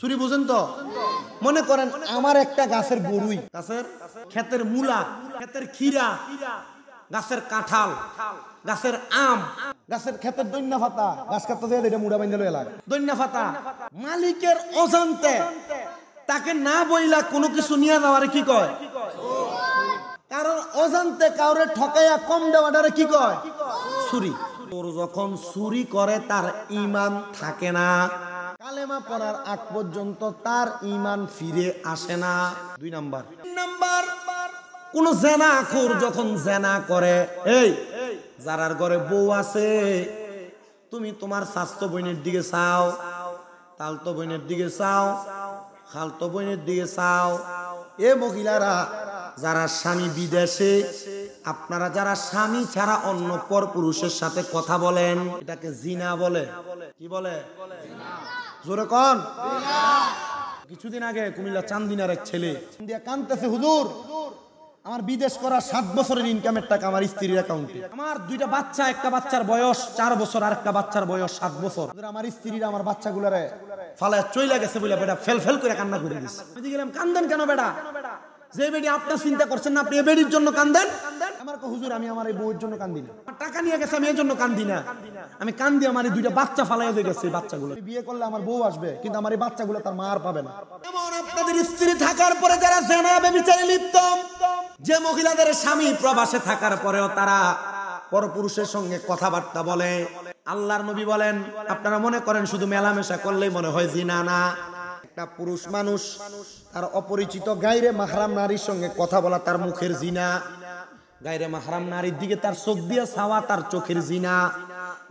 A: চুরি বুঝেন তো, মনে করেন আমার একটা গাছের বরুই, গাছের ক্ষেতের মূলা, ক্ষেতের খিরা, গাছের কাঁঠাল, গাছের আম, গাছের ক্ষেতের দৈন্যা ফাতা, গাছ কাটতে যায় এটা মুড়া বাইন্দা লয়ে লাগে দৈন্যা ফাতা, মালিকের অজান্তে তাকে না বইলা কোনো কিছু নিয়ে যাওয়ারে কি কয়? কারণ অজান্তে কাউরে ঠকাইয়া কম দেওয়াটারে কি কয়? চুরি। তোর যখন চুরি করে তার ঈমান থাকে না, কালেমা পড়ার আগ পর্যন্ত তার ঈমান ফিরে আসে না। 2 নাম্বার। 3 নাম্বার, কোন জেনাখোর যখন জেনা করে, এই যারার ঘরে বউ আছে, তুমি তোমার স্বাস্থ্য বোনের দিকে চাও, তালতো বোনের দিকে চাও, খালতো বোনের দিকে চাও, এ মহিলারা যারা স্বামী বিদেশে, আপনারা যারা স্বামী ছাড়া অন্য পর পুরুষের সাথে কথা বলেন, এটাকে জিনা বলে। কি বলে? জোরে কোন? কিছুদিন আগে কুমিল্লা চান্দিনার এক ছেলে দিয়া কাঁদতেছে, হুজুর আমার বিদেশ করা 7 বছরের ইনকামের টাকা আমার স্ত্রীর অ্যাকাউন্টে, আমার 2টা বাচ্চা, একটা বাচ্চার বয়স 4 বছর আর একটা বাচ্চার বয়স 7 বছর, আমার স্ত্রীরা আমার বাচ্চাগুলারে ফালায় চইলা গেছে বলে বেটা ফেল ফেল করে কান্না করে দিছে। আমি গেলাম, কান্দেন কেন বেটা? যে বেডি আপনার চিন্তা করছেন না, আপনি এই বেডির জন্য কান্দেন? আমার কো হুজুর আমি আমার এই বউয়ের জন্য কান্দি না, আমার টাকা নিয়ে গেছে আমি এর জন্য কান্দি না, আমি কান্দি আমার এই 2টা বাচ্চা ফালাইয়া দিয়ে গেছে। বাচ্চাগুলো বিয়ে করলে আমার বউ আসবে, কিন্তু আমার এই বাচ্চাগুলো তার মা আর পাবে না। এমন আপনাদের স্ত্রী থাকার পরে যারা জেনা ব্যভিচারে লিপ্ত, যে মহিলাদের স্বামী প্রবাসে থাকার পরেও তারা পরপুরুষের সঙ্গে কথাবার্তা বলে, আল্লাহর নবী বলেন, আপনারা মনে করেন শুধু মেলামেশা করলেই মনে হয় জিনা, না। একটা পুরুষ মানুষ তার অপরিচিত গায়রে মাহরাম নারীর সঙ্গে কথা বলা তার মুখের জিনা, গায়রে মাহরাম নারীর দিকে তার চোখ দিয়ে চাওয়া তার চোখের জিনা,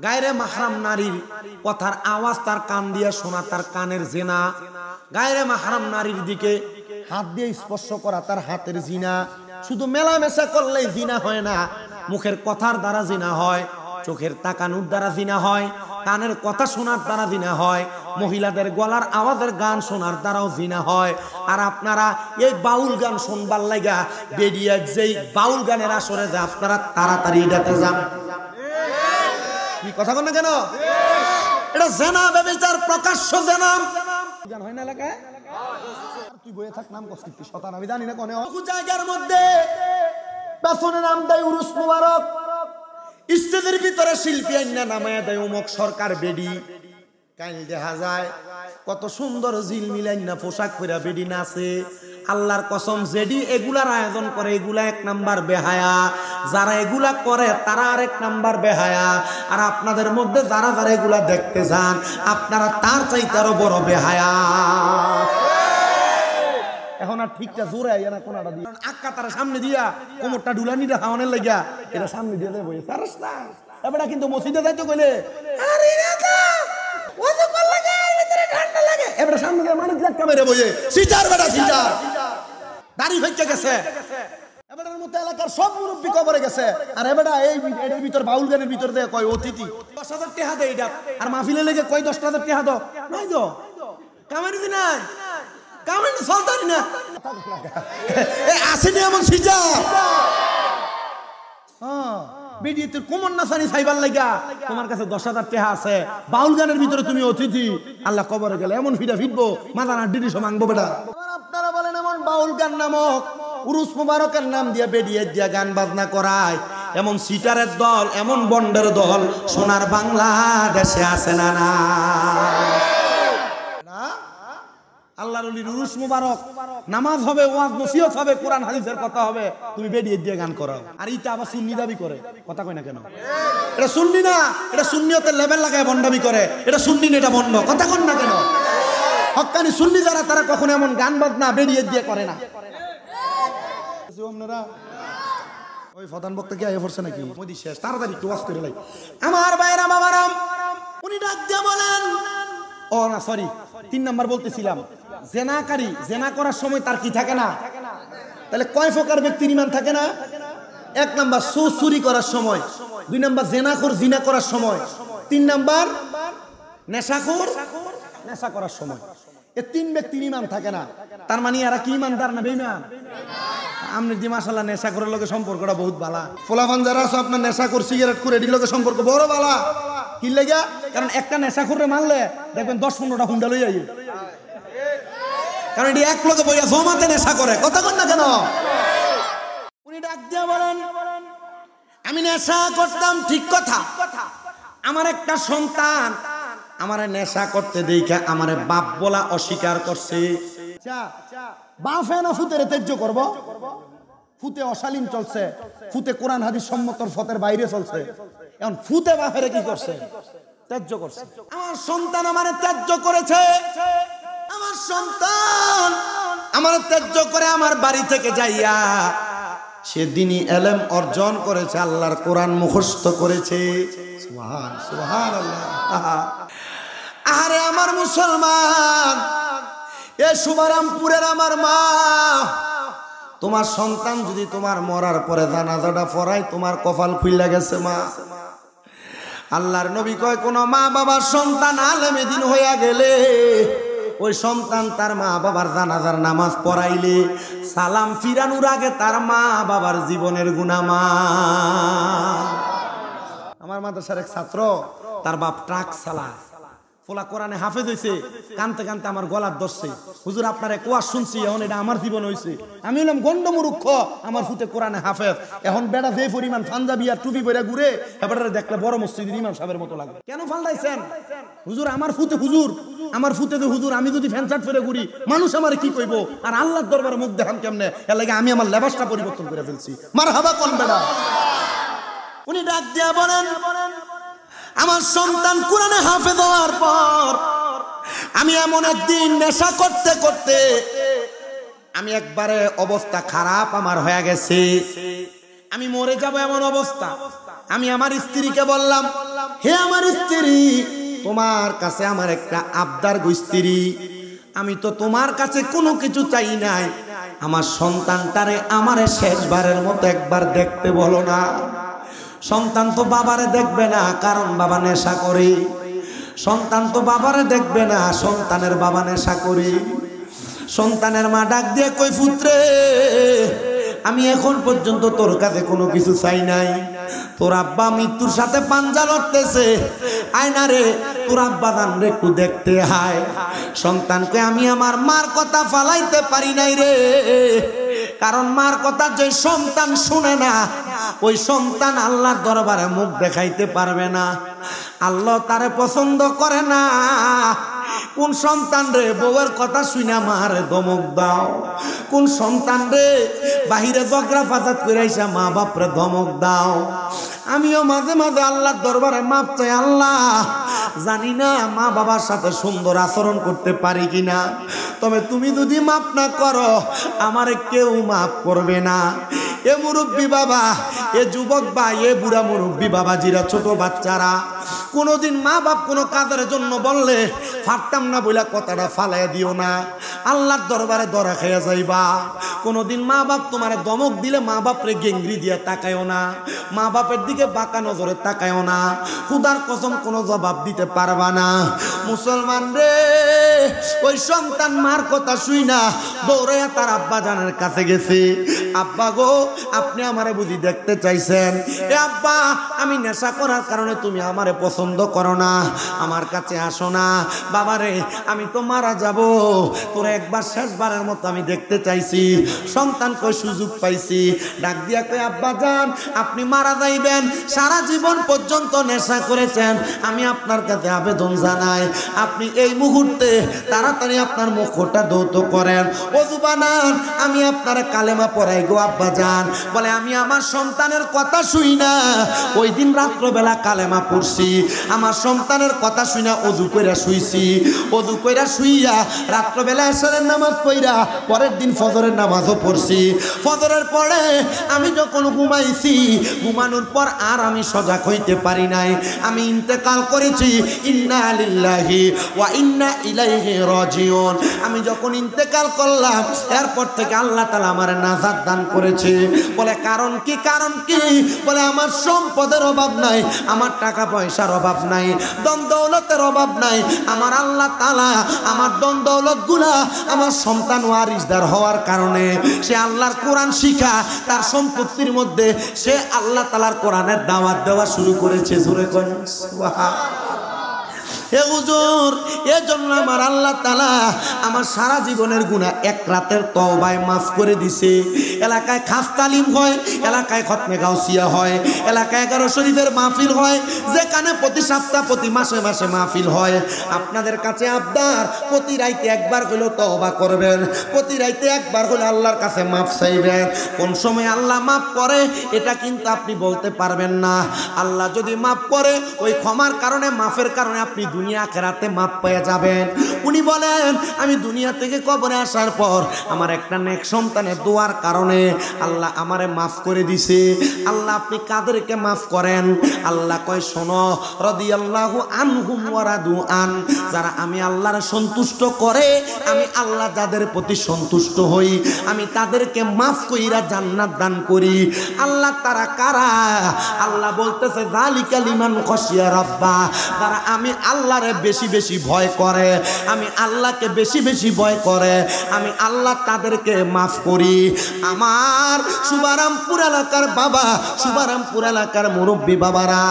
A: গায়রে মাহরাম নারীর কথার আওয়াজ তার কান দিয়ে শোনা তার কানের জিনা, গায়রে মাহরাম নারীর দিকে হাত দিয়ে স্পর্শ করা তার হাতের জিনা। শুধু মেলামেশা করলেই জিনা হয় না, মুখের কথার দ্বারা জিনা হয়, চোখের তাকানোর দ্বারা জিনা হয়, কানের কথা শোনার দ্বারা জিনা হয়, মহিলাদের গলার আওয়াজের গান শোনার দ্বারাও জিনা হয়। আর আপনারা এই বাউল গান শুনবার লাগা বেরিয়ে যেই বাউল গানের আসরে যে আপনারা তাড়াতাড়ি এটাতে যান। কি কথা বল না কেন? এটা জেনা ব্যভিচার, প্রকাশ্য জেনা। গান হয় না এলাকায়? তুই বইয়ে থাক, নাম কষ্ট কি শতান আমি জানি না কোনে জায়গার মধ্যে পেছনে নাম দেয় উরুস মুবারক, স্টেজের ভিতরে শিল্পী আইনা নামায়া দেয় অমুক সরকার বেডি, কাইল দেখা যায় কত সুন্দর ঝিলমিলাইনা পোশাক পরা বেডি নাচে। আল্লাহর কসম, যেডি এগুলার আয়োজন করে এগুলা 1 নাম্বার বেহায়া, যারা এগুলা করে তারা আরেক নাম্বার বেহায়া, আর আপনাদের মধ্যে যারা যারা এগুলা দেখতে যান আপনারা তার চাইতে আরো বড় বেহায়া। এখন আর ঠিকটা জোরে আইয়া না কোনাটা দিয়ে আক্কা তারা সামনে দিয়া কোমরটা ঢুলানিটা হাওয়ানের লাগিয়া এটা সামনে দিয়ে দেয় বইয়ে সারস না। এবারে কিন্তু মসজিদে যাইতে কইলে আরে রাখা ওযু কর লাগে ভিতরে ঠান্ডা লাগে, এবারে সামনে দিয়ে মানুষ ধাক্কা মেরে বইয়ে সিটার বেটা সিটার দাড়ি হইছে গেছে। এবারের মতো এলাকার সব মুরব্বি কবরে গেছে, আর এবারে এই এর ভিতর বাউল গানের ভিতর দিয়ে কয় অতিথি 10,000 টাকা দেয় এটা, আর মাহফিলে লেগে কয় 10,000 টাকা দাও নাই দো কামাই দি নাই কামেন চলতারি না এ আসেনি এমন সিজা। হ্যাঁ বিডি তোর কোমর নাসানি সাইবার লাগা তোমার কাছে 10,000 টাকা আছে, বাউল গানের ভিতরে তুমি অতিথি, আল্লাহ কবরে গেলে এমন ফিটা ফিটবো মাথা না ডিডি সব মাংবো বেটা। আপনারা বলেন এমন বাউল গান নামক উরুস মুবারকের নাম দিয়ে বেডিয়ে দিয়া গান বাজনা করায়, এমন সিটারের দল, এমন বন্ডের দল সোনার বাংলাদেশে আছে না? না আল্লাহর ওলির উরুস মুবারক, নামাজ হবে, ওয়াজ নসিহত হবে, কোরআন হাদিসের কথা হবে, তুমি বেরিয়ে দিয়ে গান করো। আর এইটা আবার সুন্নি দাবি করে, কথা কই না কেন? এটা সুন্নি না, এটা সুন্নিয়তের লেভেল লাগায় বন্ডামি করে। এটা সুন্নি না, এটা বন্ড, কথা কন না কেন? হক্কানি সুন্নি যারা, তারা কখনো এমন গান বাজনা বেরিয়ে দিয়ে করে না। আপনারা ওই প্রধান বক্তা কি আয় পড়ছে নাকি? মোদি শেষ, তাড়াতাড়ি একটু ওয়াজ করে লাই। আমার ভাইরা বাবারাম, উনি ডাক দিয়ে বলেন, ও না সরি, 3 নাম্বার বলতেছিলাম, জেনাকারী জেনা করার সময় তার কি থাকে না? তাহলে কয় প্রকার ব্যক্তির ঈমান থাকে না? 1 নাম্বার চুরি করার সময়, 2 নাম্বার জেনাখোর জিনা করার সময়, 3 নাম্বার নেশাখোর নেশা করার সময়। এই 3 ব্যক্তির ঈমান থাকে না। তার মানে এরা কি ঈমানদার না বেঈমান? আমনে দি মাশাআল্লাহ নেশাখোরের লগে সম্পর্কটা বহুত ভালো। ফলাফান যারা আছে আপনার নেশাখোর সিগারেট করে এটির লগে সম্পর্ক বড় ভালো। কি লাগা? কারণ একটা নেশাখোরে মারলে দেখবেন 10-15টা হুন্ডা লই আই। কারণ এটি এক লগে বইয়া জমাতে নেশা করে, কথা কন না কেন? উনি ডাক দিয়া বলেন, আমি নেশা করতাম ঠিক কথা, আমার একটা সন্তান আমারে নেশা করতে দেখে আমারে বাপ বলা অস্বীকার করছে। বাপে না ফুতের তেজ্য করব? ফুতে অশালীন চলছে, ফুতে কোরআন হাদিস সম্মতর ফতের বাইরে চলছে, এখন ফুতে বাপেরে কি করছে? তেজ্য করছে। আমার সন্তান আমারে তেজ্য করেছে, আমার সন্তান আমার তেজ্য করে আমার বাড়ি থেকে যাইয়া সেদিনই এলেম অর্জন করেছে, আল্লাহর কোরআন মুখস্থ করেছে। সুবহান সুবহানাল্লাহ। আরে আমার মুসলমান, এ শুভারামপুরের আমার মা, তোমার সন্তান যদি তোমার মরার পরে জানাজাটা পড়ায়, তোমার কপাল খুইলা গেছে মা। আল্লাহর নবী কয়, কোন মা বাবার সন্তান আলেমে দিন হইয়া গেলে ওই সন্তান তার মা বাবার জানাজার নামাজ পড়াইলে সালাম ফিরানোর আগে তার মা বাবার জীবনের গুনাহ মাফ। আমার মাদ্রাসার এক ছাত্র, তার বাপ ট্রাক চালায়, ফোলা কোরআনে হাফেজ হয়েছে, কানতে কানতে আমার গলার ধরছে, হুজুর আপনার এক ওয়াজ শুনছি, এখন এটা আমার জীবন হয়েছে। আমি হলাম গন্ডমূর্খ, আমার ফুতে কোরআনে হাফেজ, এখন বেড়া যে পরিমাণ পাঞ্জাবি আর টুপি পরে ঘুরে, এবারে দেখলে বড় মসজিদের ইমাম সাহেবের মতো লাগে। কেন ফালদাইছেন? হুজুর আমার ফুতে, হুজুর আমার ফুতে যে হুজুর, আমি যদি ফ্যান শার্ট পরে ঘুরি মানুষ আমার কি কইব, আর আল্লাহর দরবারে মুখ দেখাম কেমনে? এর লাগে আমি আমার লেবাসটা পরিবর্তন করে ফেলছি। মারহাবা কোন বেড়া। উনি ডাক দিয়া বলেন, আমার সন্তান কোরআনে হাফেজ হওয়ার পর আমি এমন একদিন নেশা করতে করতে আমি একবারে অবস্থা খারাপ আমার হয়ে গেছে, আমি মরে যাব এমন অবস্থা। আমি আমার স্ত্রীকে বললাম, হে আমার স্ত্রী, তোমার কাছে আমার একটা আবদার গো স্ত্রী, আমি তো তোমার কাছে কোনো কিছু চাই নাই, আমার সন্তানটারে আমারে শেষবারের মতো একবার দেখতে বলো না। সন্তান তো বাবারে দেখবে না, কারণ বাবা নেশা করে। সন্তান তো বাবারে দেখবে না, সন্তানের বাবা নেশা করে। সন্তানের মা ডাক দিয়ে কই, পুত্রে আমি এখন পর্যন্ত তোর কাছে কোনো কিছু চাই নাই, তোর আব্বা মৃত্যুর সাথে পাঞ্জা লড়তেছে, আয়না রে তোর আব্বা দান রে একটু দেখতে হায়। সন্তানকে আমি আমার মার কথা ফালাইতে পারি নাই রে, কারণ মার কথা যে সন্তান শুনে না, ওই সন্তান আল্লাহর দরবারে মুখ দেখাইতে পারবে না, আল্লাহ তারে পছন্দ করে না। কোন সন্তান রে বউয়ের কথা শুনে মারে ধমক দাও? কোন সন্তান রে বাহিরে ঝগড়া ফাসাদ করে আইসা মা বাপরে ধমক দাও? আমিও মাঝে মাঝে আল্লাহর দরবারে মাপ চাই, আল্লাহ জানি না মা বাবার সাথে সুন্দর আচরণ করতে পারি কিনা, তবে তুমি যদি মাপ না করো আমারে কেউ মাপ করবে না। এ মুরব্বী বাবা, এ যুবক বা এ বুড়া মুরব্বী বাবা, জিরা ছোট বাচ্চারা, কোনোদিন মা বাপ কোনো কাজের জন্য বললে ফাটতাম না বইলা কথাটা ফালাই দিও না, আল্লাহর দরবারে ধরা খাইয়া যাইবা। কোনোদিন মা বাপ তোমার দমক দিলে মা বাপরে গেঙ্গরি দিয়া তাকায়ও না, মা বাপের দিকে বাঁকা নজরে তাকায়ও না, খুদার কসম কোনো জবাব দিতে পারবা না। মুসলমান রে, ওই সন্তান মার কথা শুই না দৌড়াইয়া তার আব্বা জানের কাছে গেছে, আব্বা গো আপনি আমারে বুঝি দেখতে চাইছেন? এ আব্বা আমি নেশা করার কারণে তুমি আমারে পছন্দ করো না, আমার কাছে আসো না। বাবারে আমি তো মারা যাব, তোরা একবার শেষবারের মতো আমি দেখতে চাইছি। সন্তান কই সুযোগ পাইছি, ডাক দিয়া কই আব্বা যান আপনি মারা যাইবেন, সারা জীবন পর্যন্ত নেশা করেছেন, আমি আপনার কাছে আবেদন জানাই আপনি এই মুহূর্তে তাড়াতাড়ি আপনার মুখটা ধৌত করেন, ওযু বানান, আমি আপনার কালেমা পড়াই গো আব্বা যান। বলে আমি আমার সন্তানের কথা শুই না, ওই দিন রাত্রবেলা কালেমা পড়ছি, আমার সন্তানের কথা শুই না ওযু কইরা শুইছি, ওযু কইরা শুইয়া রাত্রবেলা এশারের নামাজ পড়া পরের দিন ফজরের নামাজও পড়ছি। ফজরের পরে আমি যখন ঘুমাইছি, ঘুমানোর পর আর আমি সজাগ হইতে পারি নাই, আমি ইন্তেকাল করেছি। ইন্না লিল্লাহি ওয়া ইন্না ইলাইহি রাজিউন। আমি যখন ইন্তেকাল করলাম এরপর থেকে আল্লাহ তাআলা আমারে নাজাত দান করেছে। বলে কারণ কি? কারণ কি? বলে আমার সম্পদের অভাব নাই, আমার টাকা পয়সার অভাব নাই, ধন দৌলতের অভাব নাই, আমার আল্লাহ তাআলা আমার ধন দৌলত গুলা আমার সন্তান ওয়ারিসদার হওয়ার কারণে সে আল্লাহর কোরআন শিখা তার সম্পত্তির মধ্যে সে আল্লাহ তাআলার কোরআনের দাওয়াত দেওয়া শুরু করেছে। জোরে কোন সুবহানাল্লাহ। হে হুজুর, এজন্য আমার আল্লাহ তাআলা আমার সারা জীবনের গুনাহ এক রাতের তওবায় মাফ করে দিছে। এলাকায় খাস তালিম হয়, এলাকায় খতমে গাউসিয়া হয়, এলাকায় 11 শরীফের মাহফিল হয়, যেখানে প্রতি সপ্তাহ প্রতি মাসে মাসে মাহফিল হয়। আপনাদের কাছে আবদার প্রতি রাইতে একবার হলেও তওবা করবেন, প্রতি রাইতে একবার হলে আল্লাহর কাছে মাফ চাইবেন। কোন সময় আল্লাহ মাফ করে এটা কিন্তু আপনি বলতে পারবেন না। আল্লাহ যদি মাফ করে ওই ক্ষমার কারণে, মাফের কারণে আপনি দুনিয়া আখিরাতে মাপ পেয়ে যাবেন। উনি বলেন আমি দুনিয়া থেকে কবরে আসার পর আমার একটা নেক সন্তানের দোয়ার কারণে আল্লাহ আমারে মাফ করে দিছে। আল্লাহ আপনি কাদেরকে মাফ করেন? আল্লাহ কয় শোনো, রাদিয়াল্লাহু আনহুম ওয়া রাদু আন, যারা আমি আল্লাহর সন্তুষ্ট করে, আমি আল্লাহ যাদের প্রতি সন্তুষ্ট হই, আমি তাদেরকে মাফ কইরা জান্নাত দান করি। আল্লাহ তারা কারা? আল্লাহ বলতেছে যালিকা লিমান খাশিয়া রাব্বা, যারা আমি আল্লাহরে বেশি বেশি ভয় করে, আমি আল্লাহকে বেশি বেশি ভয় করে, আমি আল্লাহ তাদেরকে মাফ করি। আমার শুভারামপুর এলাকার বাবা, শুভারামপুর এলাকার মুরব্বী বাবারা,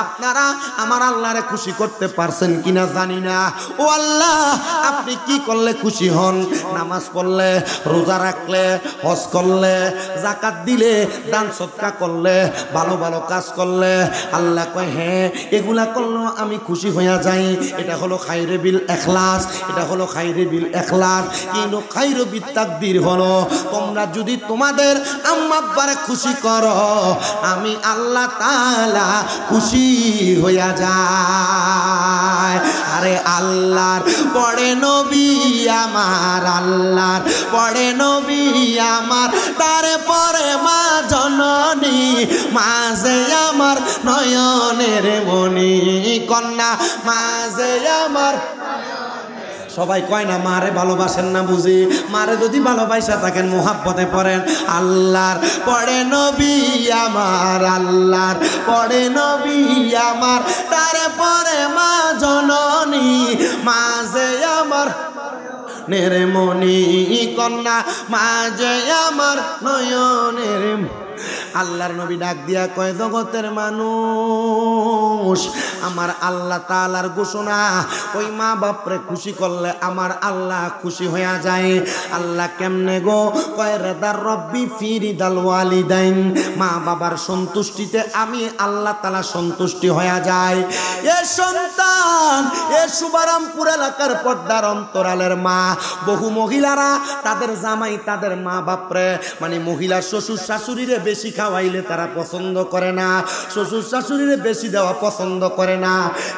A: আপনারা আমার আল্লাহরে খুশি করতে পারছেন কিনা জানি না। ও আল্লাহ, আপনি কি করলে খুশি হন? নামাজ পড়লে, রোজা রাখলে, হজ করলে, যাকাত দিলে, দান সদকা করলে, ভালো ভালো কাজ করলে, আল্লাহ কয় হ্যাঁ এগুলা করলেও আমি খুশি হইয়া যাই। এটা হলো খায়রে বিল ইখলাস, এটা হলো খায়রে বিল ইখলাস। কিন্তু খায়রু বিত তাকবীর হলো তোমরা যদি তোমাদের আম্মা আব্বারে খুশি করো, আমি আল্লাহ তাআলা খুশি হইয়া যায়। আরে আল্লাহর পড়ে নবী আমার, আল্লাহর পড়ে নবী আমার, তারপরে মা জননী, মাঝে আমার নয়নের মনি, কন্যা মাঝে আমার। সবাই কয় না মারে ভালোবাসেন না বুঝি? মারে যদি ভালোবাসা থাকেন মোহাব্বতে পড়েন আল্লাহর পড়ে নবী আমার, আল্লাহর পড়ে নবী আমার, তারপরে মা জননী, মাঝে আমার নেরে মনি, কন্যা মাঝে আমার নয়নের। আল্লাহর নবী ডাক দিয়া কয় জগতের মানুষ, আমার আল্লাহ তাআলার ঘোষণা, ওই মা বাপরে খুশি করলে আমার আল্লাহ খুশি হইয়া যায়। আল্লাহ কেমনে গো? কয় রেদার রব্বি ফি রিদাল ওয়ালিদাইন, মা বাবার সন্তুষ্টিতে আমি আল্লাহ তাআলা সন্তুষ্টি হইয়া যায়। এ সন্তান, এ শুভারামপুর এলাকার পর্দার অন্তরালের মা, বহু মহিলারা তাদের জামাই, তাদের মা বাপরে, মানে মহিলা শ্বশুর শাশুড়িরে বেশি খাওয়াইলে তারা পছন্দ করে না, শ্বশুর শাশুড়িরে বেশি দেওয়া পছন্দ করে না।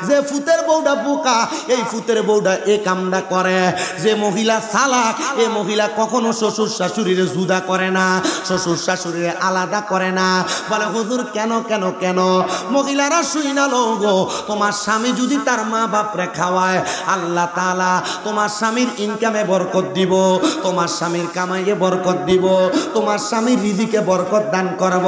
A: যে ফুতের বউটা বোকা, এই ফুতের বউটা এই কামটা করে। যে মহিলা চালাক, এই মহিলা কখনো শ্বশুর শাশুড়িরে জুদা করে না, শ্বশুর শাশুড়িরে আলাদা করে না। বলে হুজুর কেন কেন কেন? মহিলারা শুই না লোগো, তোমার স্বামী যদি তার মা বাপরে খাওয়ায়, আল্লাহ তাআলা তোমার স্বামীর ইনকামে বরকত দিব, তোমার স্বামীর কামাইয়ে বরকত দিব, তোমার স্বামীর রিজিকে বরকত দান করে। করব।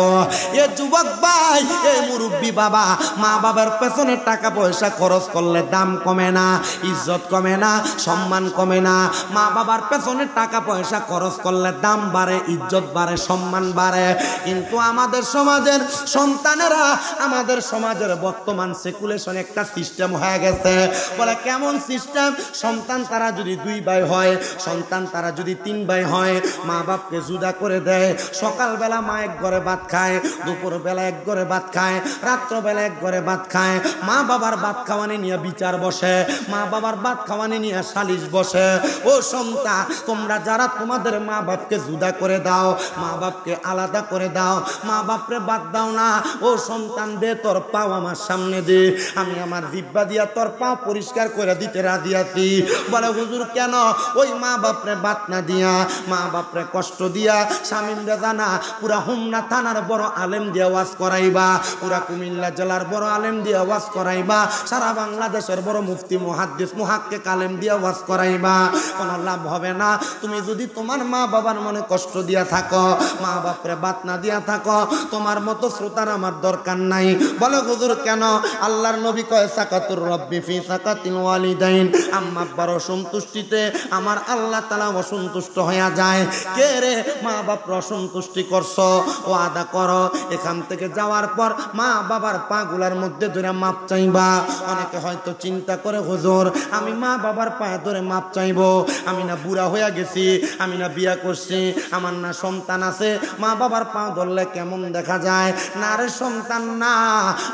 A: এ যুবক ভাই, এ মুরব্বী বাবা, মা বাবার পেছনে টাকা পয়সা খরচ করলে দাম কমে না, ইজ্জত কমে না, সম্মান কমে না। মা বাবার পেছনে টাকা পয়সা খরচ করলে দাম বাড়ে, ইজ্জত বাড়ে, সম্মান বাড়ে। কিন্তু আমাদের সমাজের সন্তানেরা, আমাদের সমাজের বর্তমান সেকুলেশন একটা সিস্টেম হয়ে গেছে। বলে কেমন সিস্টেম? সন্তান তারা যদি 2 ভাই হয়, সন্তান তারা যদি 3 ভাই হয়, মা বাপকে জুদা করে দেয়। সকালবেলা মা এক ঘরে ভাত খায়, দুপুরবেলা এক ঘরে ভাত খায়, রাত্রবেলা এক ঘরে ভাত খায়। মা বাবার ভাত খাওয়ানি নিয়ে বিচার বসে, মা বাবার ভাত খাওয়ানি নিয়ে সালিশ বসে। ও সন্তান, তোমরা যারা তোমাদের মা বাপকে জুদা করে দাও, মা বাপকে আলাদা করে দাও, মা বাপরে বাদ দাও না, ও সন্তান দে তোর পাও আমার সামনে দে, আমি আমার জিহ্বা দিয়া তোর পাও পরিষ্কার করে দিতে রাজি আছি। বলে হুজুর কেন? ওই মা বাপরে বাত না দিয়া, মা বাপরে কষ্ট দিয়া, স্বামীরা জানা পুরা হোমনা থানার বড় আলেম দিয়ে ওয়াজ করাইবা, পুরা কুমিল্লা জেলার বড় আলেম দিয়ে ওয়াজ করাইবা, সারা বাংলাদেশের বড় মুফতি মুহাদ্দিস মুহাক্কিক আলেম দিয়ে ওয়াজ করাইবা, কোনো লাভ হবে না। তুমি যদি তোমার মা বাবার মনে কষ্ট দিয়া থাকো, মা বাপরে বাত না দিয়া থাকো, তোমার মতো শ্রোতার আমার দরকার নাই। বলে হুজুর কেন? আল্লাহর নবী কয় সাকাতুর রব্বি ফি সাকাতিল ওয়ালিদাইন, আম্মা আব্বার অসন্তুষ্টিতে আমার আল্লাহ তাআলা অসন্তুষ্ট হয়ে যায়। কে রে মা বাপ অসন্তুষ্টি করছো? ও আদা করো। এখান থেকে যাওয়ার পর মা বাবার পাগুলার মধ্যে ধরে মাপ চাইবা। অনেকে হয়তো চিন্তা করে হুজুর আমি মা বাবার পায়ে ধরে মাপ চাইবো, আমি না বুড়া হয়ে গেছি, আমি না বিয়া করছি, আমার না সন্তান আছে, মা বাবার পা ধরলে কেমন দেখা যায়? না রে সন্তান না,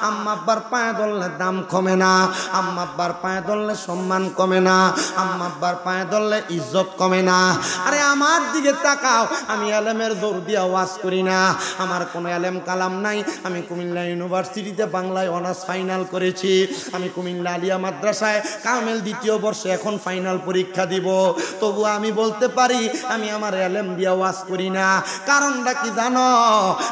A: আম্মা আব্বার পায়ে ধরলে দাম কমে না, আম্মা আব্বার পায়ে ধরলে সম্মান কমে না, আম্মা আব্বার পায়ে ধরলে ইজ্জত কমে না। আরে আমার দিকে তাকাও, আমি আলেমের জোর দিয়া ওয়াজ করি না, আমার কোনো আলেম কালাম নাই। আমি কুমিল্লা ইউনিভার্সিটিতে বাংলায় অনার্স ফাইনাল করেছি, আমি কুমিল্লা আলিয়া মাদ্রাসায় কামেল 2য় বর্ষে এখন ফাইনাল পরীক্ষা দিব। তবু আমি বলতে পারি আমি আমার আলেম দিয়া ওয়াজ করি না। কারণটা কি জানো?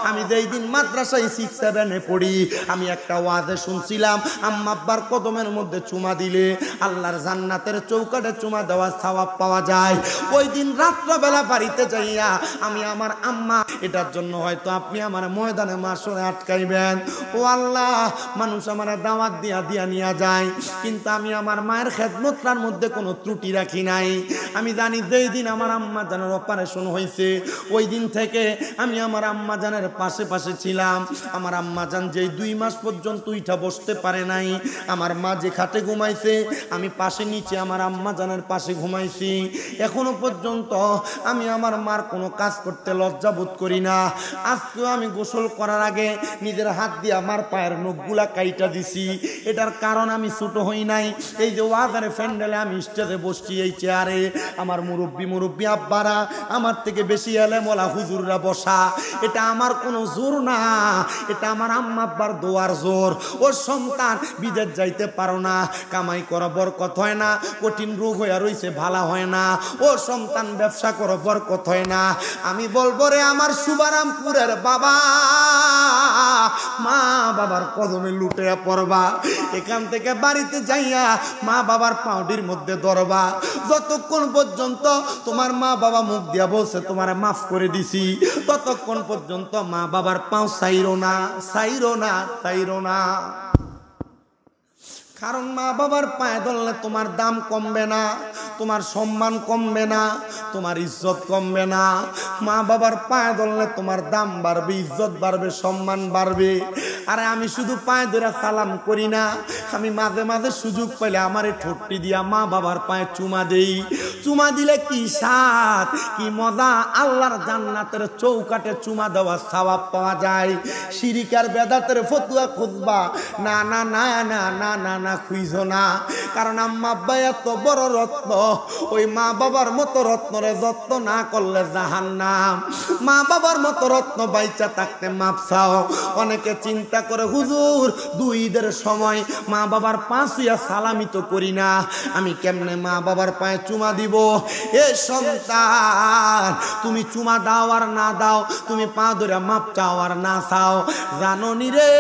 A: আমি যেই দিন মাদ্রাসায় 6-7-এ পড়ি, আমি একটা ওয়াজে শুনছিলাম আম্মা আব্বার কদমের মধ্যে চুমা দিলে আল্লাহর জান্নাতের চৌকাঠে চুমা দেওয়ার সওয়াব পাওয়া যায়। ওই দিন রাত্রবেলা বাড়িতে যাইয়া আমি আমার আম্মা, এটার জন্য হয়তো আপনি আমার ময়দানে মাসরে আটকাইবেন। ও আল্লাহ, মানুষ আমার দাওয়াত দিয়া দিয়া নিয়ে যায়, কিন্তু আমি আমার মায়ের খেদমতটার মধ্যে কোনো ত্রুটি রাখি নাই। আমি জানি যেই দিন আমার আম্মা জানের অপারেশন হয়েছে, ওই দিন থেকে আমি আমার আম্মা জানের পাশে পাশে ছিলাম। আমার আম্মা জান যেই 2 মাস পর্যন্ত উঠা বসতে পারে নাই, আমার মা যে খাটে ঘুমাইছে আমি পাশে নিচে আমার আম্মা জানের পাশে ঘুমাইছি। এখনো পর্যন্ত আমি আমার মার কোনো কাজ করতে লজ্জা বোধ করি না। আজকেও আমি গোসল করার আগে নিজের হাত দিয়ে আমার পায়ের নখগুলা কাইটা দিছি। এটার কারণ আমি ছোট হই নাই। এই যে ওয়াজারে ফ্যান্ডেলে আমি স্টেজে বসছি, এই চেয়ারে আমার মুরব্বী আব্বারা, আমার থেকে বেশি এলেমওয়ালা হুজুররা বসা, এটা আমার কোনো জোর না, এটা আমার আম্মা আব্বার দোয়ার জোর। ও সন্তান, বিদেশ যাইতে পারো না, কামাই করা বরকত হয় না, কঠিন রোগ হয়ে রইছে ভালো হয় না। ও সন্তান, ব্যবসা করো বরকত হয় না। আমি বলবো রে আমার সুবারামপুরের বাবা, মা বাবার কদমে লুটে পড়বা, এখান থেকে বাড়িতে যাইয়া মা বাবার পাউডির মধ্যে ধরবা। যতক্ষণ পর্যন্ত তোমার মা বাবা মুখ দিয়া বলছে তোমার মাফ করে দিছি, ততক্ষণ পর্যন্ত মা বাবার পাও ছাইরো না, ছাইরো না, ছাইরো না। কারণ মা বাবার পায়ে ধরলে তোমার দাম কমবে না, তোমার সম্মান কমবে না, তোমার ইজ্জত কমবে না। মা বাবার পায়ে ধরলে তোমার দাম বাড়বে, ইজ্জত বাড়বে, সম্মান বাড়বে। আরে আমি শুধু পায়ে ধরে সালাম করি না, আমি মাঝে মাঝে সুযোগ পেলে আমারে ঠোঁটটি দিয়া মা বাবার পায়ে চুমা দেই। চুমা দিলে কি স্বাদ, কি মজা! আল্লাহর জান্নাতের চৌকাঠে চুমা দেওয়ার সওয়াব পাওয়া যায়। শিরিকার বেদাতের ফতুয়া খুঁজবা না, না না না না না না, খুঁজো না। কারণ আম্মা আব্বা এত বড় রত্ন, ওই মা বাবার মতো রত্নরে যত্ন না করলে জাহান্নাম। মা বাবার মতো রত্ন বাইচা থাকতে মাপ চাও। অনেকে চিন্তা করে হুজুর 2 ঈদের সময় মা বাবার পা ছুঁয়া সালামি তো করি না, আমি কেমনে মা বাবার পায়ে চুমা দিব? এ সন্তান, তুমি চুমা দাও আর না দাও, তুমি পা ধরে মাপ চাও আর না চাও, জানো নি রে,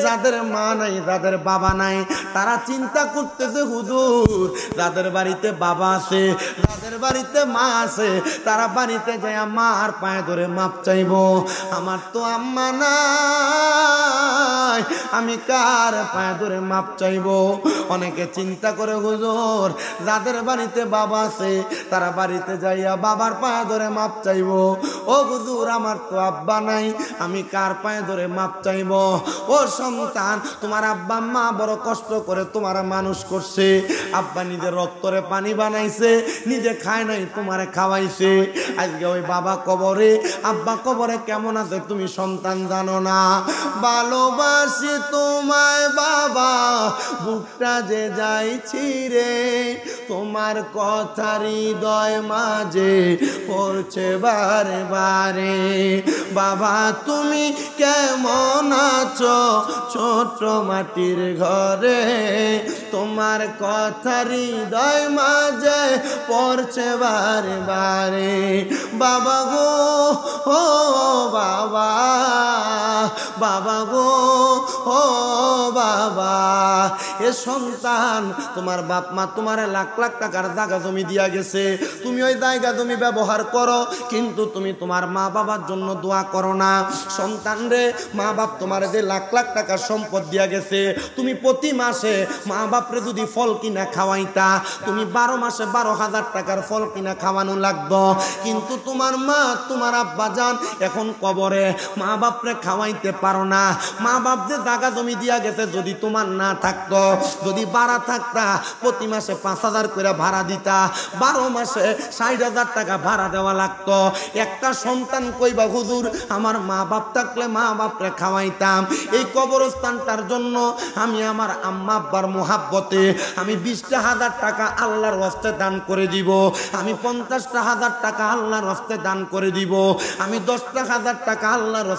A: যাদের মা নাই, যাদের বাবা নাই, তারা চিন্তা করতেছে হুজুর যাদের বাড়িতে বাবা আছে, যাদের বাড়িতে মা আছে, তারা বাড়িতে যায় মার পায়ে ধরে মাপ চাইবো। আমার তো আম্মা নাই, আমি কার পায়ে ধরে মাপ চাইবো? অনেকে চিন্তা করে হুজুর যাদের বাড়িতে বাবা আছে, তারা বাড়িতে যাইয়া বাবার পায়ে ধরে মাপ চাইবো। ও হুজুর আমার তো আব্বা নাই, আমি কার পায়ে ধরে মাপ চাইবো? ও সন্তান, তোমার আব্বা মা বড় কষ্ট করে তোমার মানুষ করছে, আব্বা নিজের রক্তরে পানি বানাইছে, নিজে খায় নাই, তোমারে খাওয়াইছে। আজকে ওই বাবা কবরে, আব্বা কবরে কেমন আছে তুমি সন্তান জানো না। ভালোবাসি তোমায় বাবা, বুকটা যে যাইছি রে, তোমার কথা হৃদয় মাঝে পড়ছে বারে বারে। বাবা তুমি কেমন আছো ছোট মাটির ঘরে, তোমার কথা হৃদয় মাঝে পড়ছে বারে বারে। বাবা গো ও বাবা, বাবা গো ও বাবা। এ সন্তান, তোমার বাপ মা তোমার লাখ লাখ টাকার জায়গা জমি দিয়া গেছে, তুমি ওই জায়গা জমি ব্যবহার করো, কিন্তু তুমি তোমার মা বাবার জন্য দোয়া করো না। সন্তান রে, মা বাপ তোমার যে লাখ লাখ টাকার সম্পদ দিয়া গেছে, তুমি প্রতি মাসে মা বাপরে যদি ফল কিনা খাওয়াইতা, তুমি 12 মাসে 12,000 টাকার ফল কিনা খাওয়ানো লাগতো। কিন্তু তোমার মা, তোমার আব্বা জান এখন কবরে, মা বাপরে খাওয়াইতে পারো না। মা বাপ যে জায়গা জমি দিয়া গেছে, যদি তোমার না থাকতো, যদি ভাড়া থাকতা, প্রতি মাসে 5,000 করে ভাড়া দিতা, 12 মাসে 60,000 টাকা ভাড়া দেওয়া লাগতো। একটা সন্তান কইবা হুজুর আমার মা বাপ থাকলে মা বাপরে খাওয়াইতাম। এই কবরস্থানটার জন্য আমি আমার আম্মা আব্বার মোহাব্বতে আমি 20,000 টাকা আল্লাহর ওয়াস্তে দান করে দিব, আমি 50,000 টাকা আল্লাহর ওয়াস্তে দান করে দিব, আমি 10,000 টাকা আল্লাহর